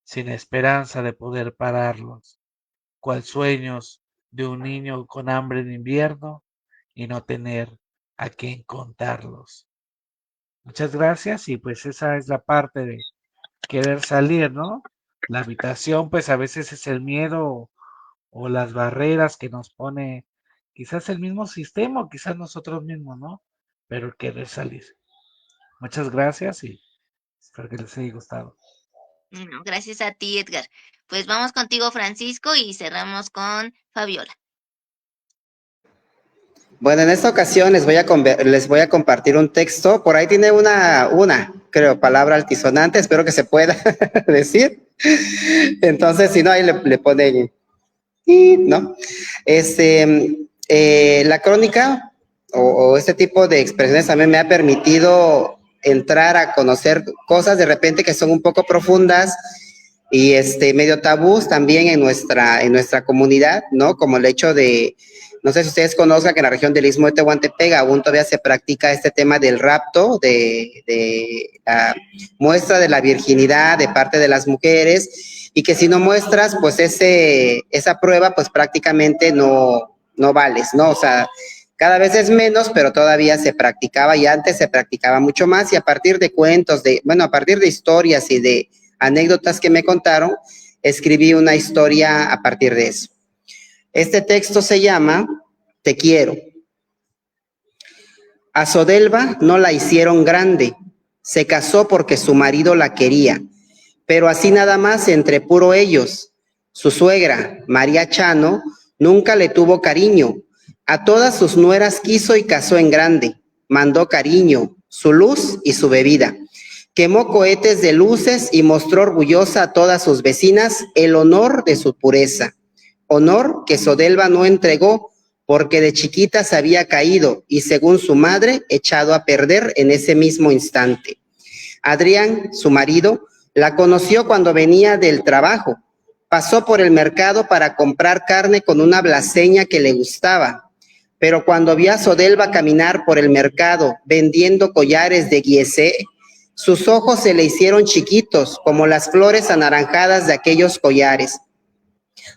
S3: sin esperanza de poder pararlos, cual sueños de un niño con hambre en invierno y no tener a quien contarlos. Muchas gracias y pues esa es la parte de querer salir, ¿no? La habitación pues a veces es el miedo o las barreras que nos pone quizás el mismo sistema o quizás nosotros mismos, ¿no? Pero el querer salir. Muchas gracias y espero que les haya gustado.
S1: No, gracias a ti, Edgar. Pues vamos contigo, Francisco, y cerramos con Fabiola.
S4: Bueno, en esta ocasión les voy a compartir un texto. Por ahí tiene creo, palabra altisonante. Espero que se pueda decir. Entonces, si no, ahí le ponen, ¿no? La crónica o este tipo de expresiones también me ha permitido entrar a conocer cosas de repente que son un poco profundas y medio tabús también en nuestra comunidad, ¿no? Como el hecho de, no sé si ustedes conozcan que en la región del Istmo de Tehuantepec aún todavía se practica este tema del rapto, de la muestra de la virginidad de parte de las mujeres, y que si no muestras, pues esa prueba, pues prácticamente no vales, ¿no? O sea, Cada vez es menos, pero todavía se practicaba y antes se practicaba mucho más y a partir de cuentos, a partir de historias y de anécdotas que me contaron, escribí una historia a partir de eso. Este texto se llama Te quiero. A Sodelva no la hicieron grande, se casó porque su marido la quería, pero así nada más entre puro ellos. Su suegra, María Chano, nunca le tuvo cariño. A todas sus nueras quiso y casó en grande. Mandó cariño, su luz y su bebida. Quemó cohetes de luces y mostró orgullosa a todas sus vecinas el honor de su pureza. Honor que Sodelva no entregó porque de chiquita se había caído y según su madre echado a perder en ese mismo instante. Adrián, su marido, la conoció cuando venía del trabajo. Pasó por el mercado para comprar carne con una blaseña que le gustaba. Pero cuando vio a Sodelva caminar por el mercado vendiendo collares de guiesé, sus ojos se le hicieron chiquitos como las flores anaranjadas de aquellos collares.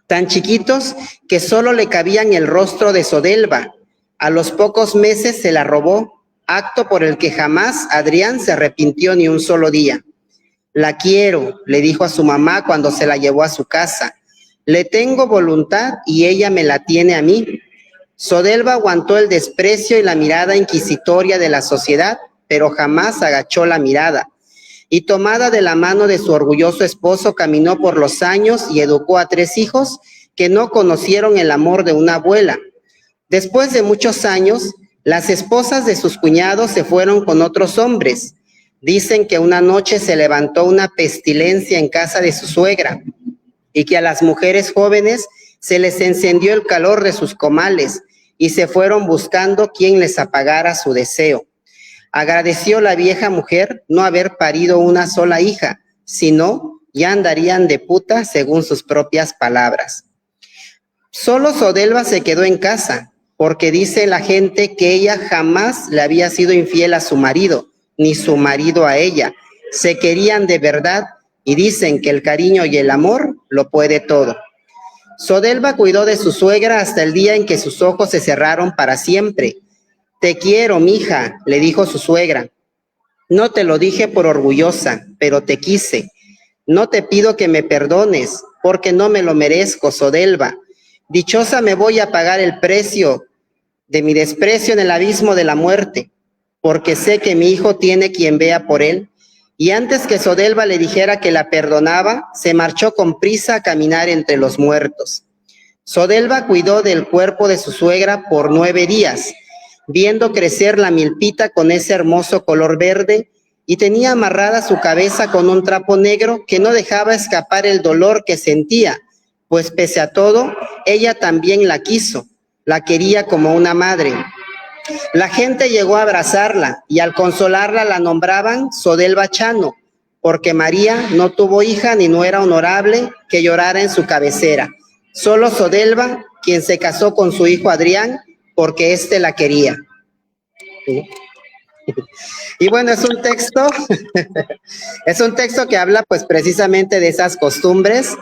S4: Tan chiquitos que solo le cabían el rostro de Sodelva. A los pocos meses se la robó, acto por el que jamás Adrián se arrepintió ni un solo día. La quiero, le dijo a su mamá cuando se la llevó a su casa. Le tengo voluntad y ella me la tiene a mí. Sodelva aguantó el desprecio y la mirada inquisitoria de la sociedad, pero jamás agachó la mirada. Y tomada de la mano de su orgulloso esposo, caminó por los años y educó a 3 hijos que no conocieron el amor de una abuela. Después de muchos años, las esposas de sus cuñados se fueron con otros hombres. Dicen que una noche se levantó una pestilencia en casa de su suegra y que a las mujeres jóvenes se les encendió el calor de sus comales y se fueron buscando quien les apagara su deseo. Agradeció la vieja mujer no haber parido una sola hija, sino ya andarían de puta según sus propias palabras. Solo Sodelva se quedó en casa, porque dice la gente que ella jamás le había sido infiel a su marido, ni su marido a ella. Se querían de verdad y dicen que el cariño y el amor lo puede todo. Sodelva cuidó de su suegra hasta el día en que sus ojos se cerraron para siempre. Te quiero, mija, le dijo su suegra. No te lo dije por orgullosa, pero te quise. No te pido que me perdones, porque no me lo merezco, Sodelva. Dichosa me voy a pagar el precio de mi desprecio en el abismo de la muerte, porque sé que mi hijo tiene quien vea por él. Y antes que Sodelva le dijera que la perdonaba, se marchó con prisa a caminar entre los muertos. Sodelva cuidó del cuerpo de su suegra por 9 días, viendo crecer la milpita con ese hermoso color verde, y tenía amarrada su cabeza con un trapo negro que no dejaba escapar el dolor que sentía, pues pese a todo, ella también la quiso, la quería como una madre. La gente llegó a abrazarla y al consolarla la nombraban Sodelva Chano, porque María no tuvo hija ni nuera honorable que llorara en su cabecera. Solo Sodelva, quien se casó con su hijo Adrián, porque éste la quería. Y bueno, es un texto que habla pues precisamente de esas costumbres.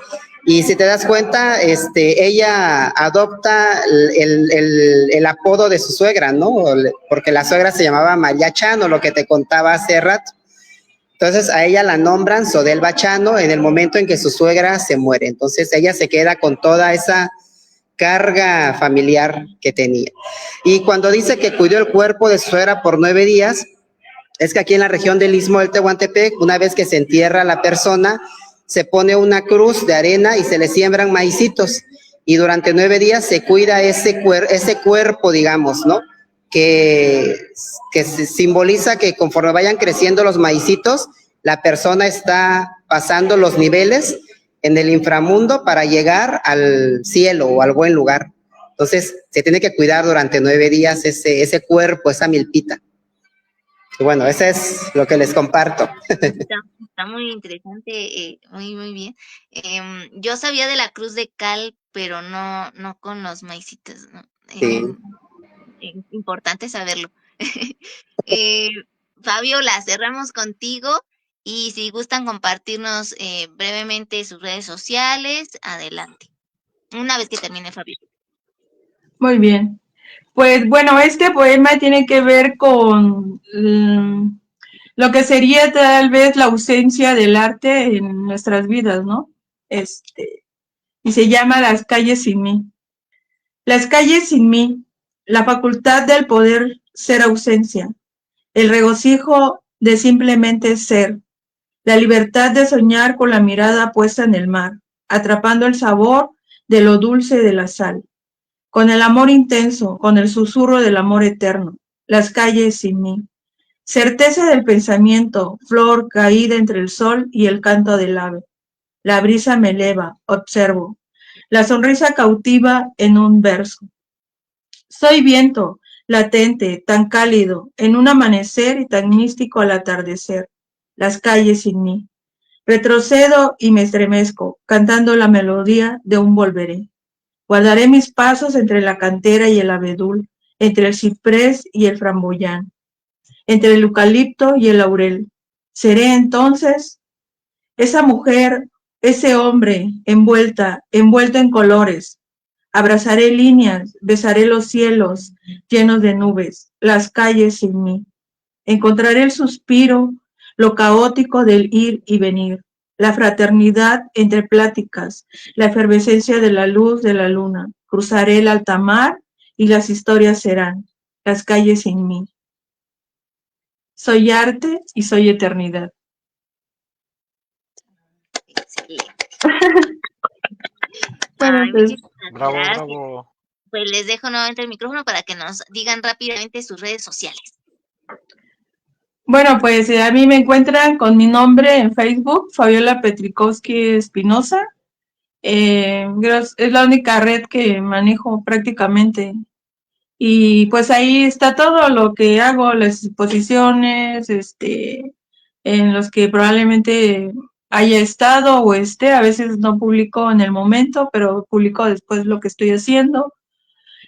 S4: Y si te das cuenta, ella adopta el apodo de su suegra, ¿no? Porque la suegra se llamaba María Chano, lo que te contaba hace rato. Entonces a ella la nombran Sodelva Chano en el momento en que su suegra se muere. Entonces ella se queda con toda esa carga familiar que tenía. Y cuando dice que cuidó el cuerpo de su suegra por 9 días, es que aquí en la región del Istmo del Tehuantepec, una vez que se entierra la persona, se pone una cruz de arena y se le siembran maicitos. Y durante 9 días se cuida ese cuerpo, digamos, ¿no? Que se simboliza que conforme vayan creciendo los maicitos, la persona está pasando los niveles en el inframundo para llegar al cielo o al buen lugar. Entonces, se tiene que cuidar durante 9 días ese cuerpo, esa milpita. Y bueno, eso es lo que les comparto.
S1: Está muy interesante, muy bien. Yo sabía de la cruz de cal, pero no con los maicitos, ¿no?
S4: Sí.
S1: Importante saberlo. Eh, Fabiola, cerramos contigo y si gustan compartirnos brevemente sus redes sociales, adelante. Una vez que termine Fabiola.
S2: Muy bien. Pues bueno, este poema tiene que ver con lo que sería tal vez la ausencia del arte en nuestras vidas, ¿no? Y se llama Las calles sin mí. Las calles sin mí, la facultad del poder ser ausencia, el regocijo de simplemente ser, la libertad de soñar con la mirada puesta en el mar, atrapando el sabor de lo dulce de la sal, con el amor intenso, con el susurro del amor eterno, las calles sin mí. Certeza del pensamiento, flor caída entre el sol y el canto del ave. La brisa me eleva, observo, la sonrisa cautiva en un verso. Soy viento, latente, tan cálido, en un amanecer y tan místico al atardecer. Las calles sin mí. Retrocedo y me estremezco, cantando la melodía de un volveré. Guardaré mis pasos entre la cantera y el abedul, entre el ciprés y el framboyán, entre el eucalipto y el laurel. Seré entonces esa mujer, ese hombre, envuelto en colores. Abrazaré líneas, besaré los cielos llenos de nubes, las calles sin mí. Encontraré el suspiro, lo caótico del ir y venir, la fraternidad entre pláticas, la efervescencia de la luz de la luna. Cruzaré el alta mar y las historias serán las calles sin mí. Soy arte y soy eternidad.
S1: Excelente.
S2: Bueno,
S1: Ay,
S2: pues,
S1: muchísimas
S3: Bravo,
S1: gracias.
S3: bravo.
S1: Pues les dejo nuevamente el micrófono para que nos digan rápidamente sus redes sociales.
S2: bueno, pues a mí me encuentran con mi nombre en Facebook, Fabiola Petrikowski Espinosa. Es la única red que manejo prácticamente. Y pues ahí está todo lo que hago, las exposiciones, en los que probablemente haya estado o esté. A veces no publico en el momento, pero publico después lo que estoy haciendo.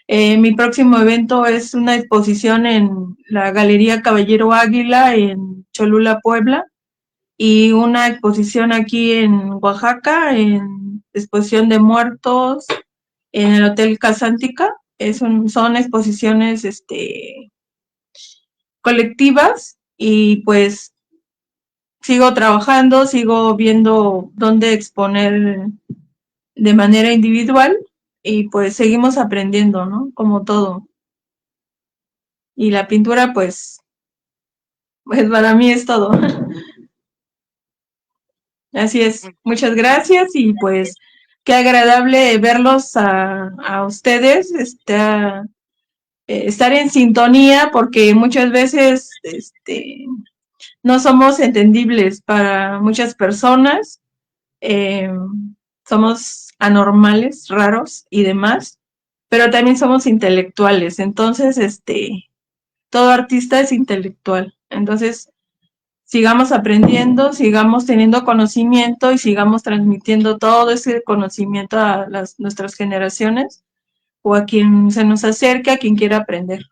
S2: Mi próximo evento es una exposición en la Galería Caballero Águila en Cholula, Puebla, y una exposición aquí en Oaxaca, en exposición de muertos en el Hotel Casántica. Son exposiciones colectivas y pues sigo trabajando, sigo viendo dónde exponer de manera individual y pues seguimos aprendiendo, ¿no? Como todo. Y la pintura pues para mí es todo. Así es. Muchas gracias y pues qué agradable verlos a ustedes, estar en sintonía porque muchas veces no somos entendibles para muchas personas, eh, somos anormales, raros y demás, pero también somos intelectuales, entonces todo artista es intelectual, entonces sigamos aprendiendo, sigamos teniendo conocimiento y sigamos transmitiendo todo ese conocimiento a nuestras generaciones o a quien se nos acerque, a quien quiera aprender.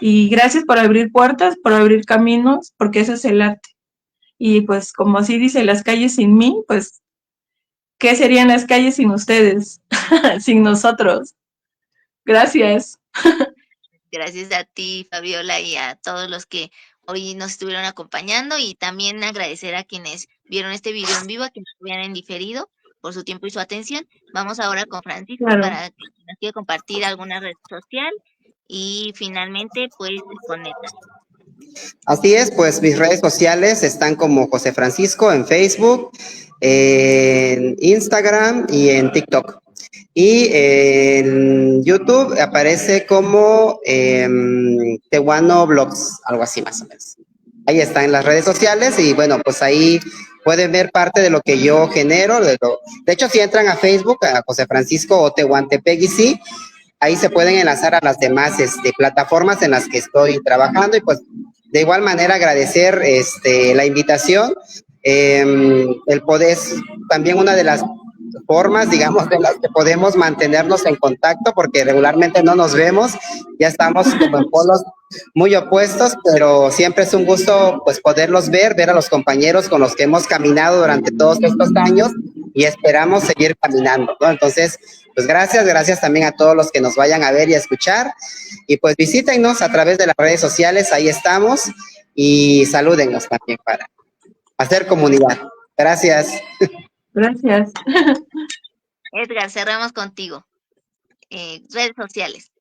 S2: Y gracias por abrir puertas, por abrir caminos, porque eso es el arte. Y pues como así dice, las calles sin mí, pues, ¿qué serían las calles sin ustedes? Sin nosotros. Gracias.
S1: Gracias a ti, Fabiola, y a todos los que hoy nos estuvieron acompañando y también agradecer a quienes vieron este video en vivo, a quienes lo vean en diferido por su tiempo y su atención. Vamos ahora con Francisco
S2: Claro.
S1: para que nos quiera compartir alguna red social y finalmente pues con Neta.
S4: Así es, pues mis redes sociales están como José Francisco en Facebook, en Instagram y en TikTok. Y en YouTube aparece como Tehuano Blogs, algo así más o menos. Ahí está en las redes sociales y bueno, pues ahí pueden ver parte de lo que yo genero. De hecho, si entran a Facebook, a José Francisco o Tehuantepec, sí, ahí se pueden enlazar a las demás plataformas en las que estoy trabajando y pues de igual manera agradecer la invitación. El poder, también una de las formas, digamos, de las que podemos mantenernos en contacto, porque regularmente no nos vemos, ya estamos como en polos muy opuestos, pero siempre es un gusto pues poderlos ver a los compañeros con los que hemos caminado durante todos estos años y esperamos seguir caminando, ¿no? Entonces, pues gracias también a todos los que nos vayan a ver y a escuchar, y pues visítenos a través de las redes sociales, ahí estamos, y salúdennos también para hacer comunidad. Gracias.
S2: Gracias.
S1: Edgar, cerramos contigo. Redes sociales.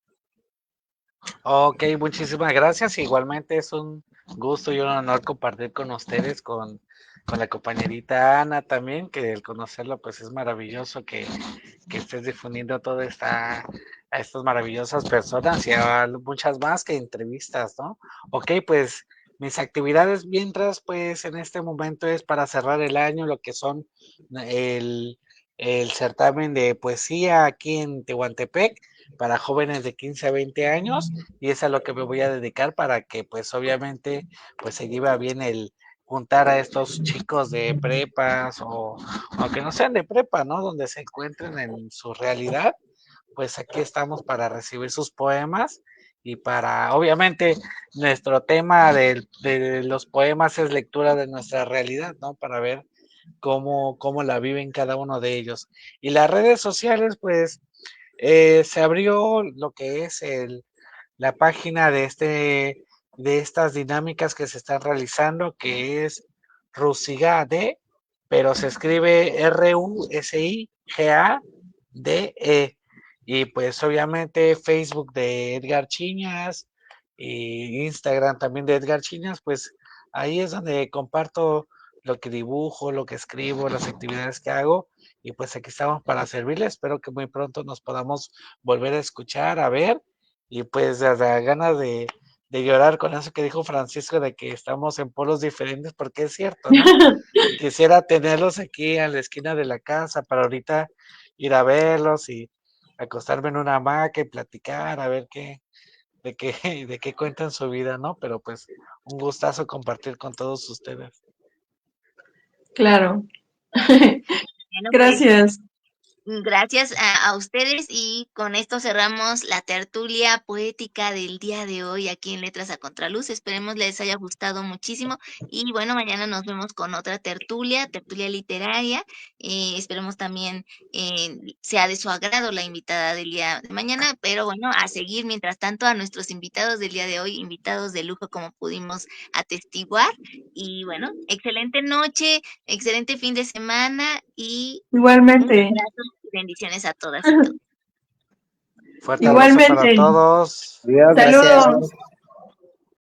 S3: Ok, muchísimas gracias. Igualmente es un gusto y un honor compartir con ustedes, con la compañerita Ana también, que el conocerlo pues es maravilloso que estés difundiendo toda a estas maravillosas personas y a muchas más que entrevistas, ¿no? Ok, pues mis actividades mientras pues en este momento es para cerrar el año lo que son el, el certamen de poesía aquí en Tehuantepec para jóvenes de 15 a 20 años y es a lo que me voy a dedicar para que pues obviamente pues se lleve bien el juntar a estos chicos de prepas o aunque no sean de prepa, ¿no? Donde se encuentren en su realidad, pues aquí estamos para recibir sus poemas y para, obviamente, nuestro tema de los poemas es lectura de nuestra realidad, ¿no? Para ver cómo la viven cada uno de ellos. Y las redes sociales, pues, se abrió lo que es la página de estas dinámicas que se están realizando, que es Rusigade, pero se escribe Rusigade. Y pues obviamente Facebook de Edgar Chiñas y Instagram también de Edgar Chiñas, pues ahí es donde comparto lo que dibujo, lo que escribo, las actividades que hago. Y pues aquí estamos para servirles. Espero que muy pronto nos podamos volver a escuchar, a ver. Y pues da ganas de llorar con eso que dijo Francisco de que estamos en polos diferentes, porque es cierto, ¿no? Quisiera tenerlos aquí a la esquina de la casa para ahorita ir a verlos y acostarme en una hamaca y platicar, a ver de qué cuentan su vida, ¿no? Pero pues un gustazo compartir con todos ustedes.
S2: Claro.
S1: Bueno, pues
S2: Gracias.
S1: gracias a ustedes y con esto cerramos la tertulia poética del día de hoy aquí en Letras a Contraluz. Esperemos les haya gustado muchísimo y bueno, mañana nos vemos con otra tertulia literaria. Esperemos también sea de su agrado la invitada del día de mañana, pero bueno, a seguir mientras tanto a nuestros invitados del día de hoy, invitados de lujo como pudimos atestiguar. Y bueno, excelente noche, excelente fin de semana y un
S2: Igualmente.
S1: abrazo y bendiciones a todas y todos.
S3: Fuerte abrazo para
S2: Igualmente.
S3: todos.
S4: Adiós,
S2: Saludos.
S4: gracias.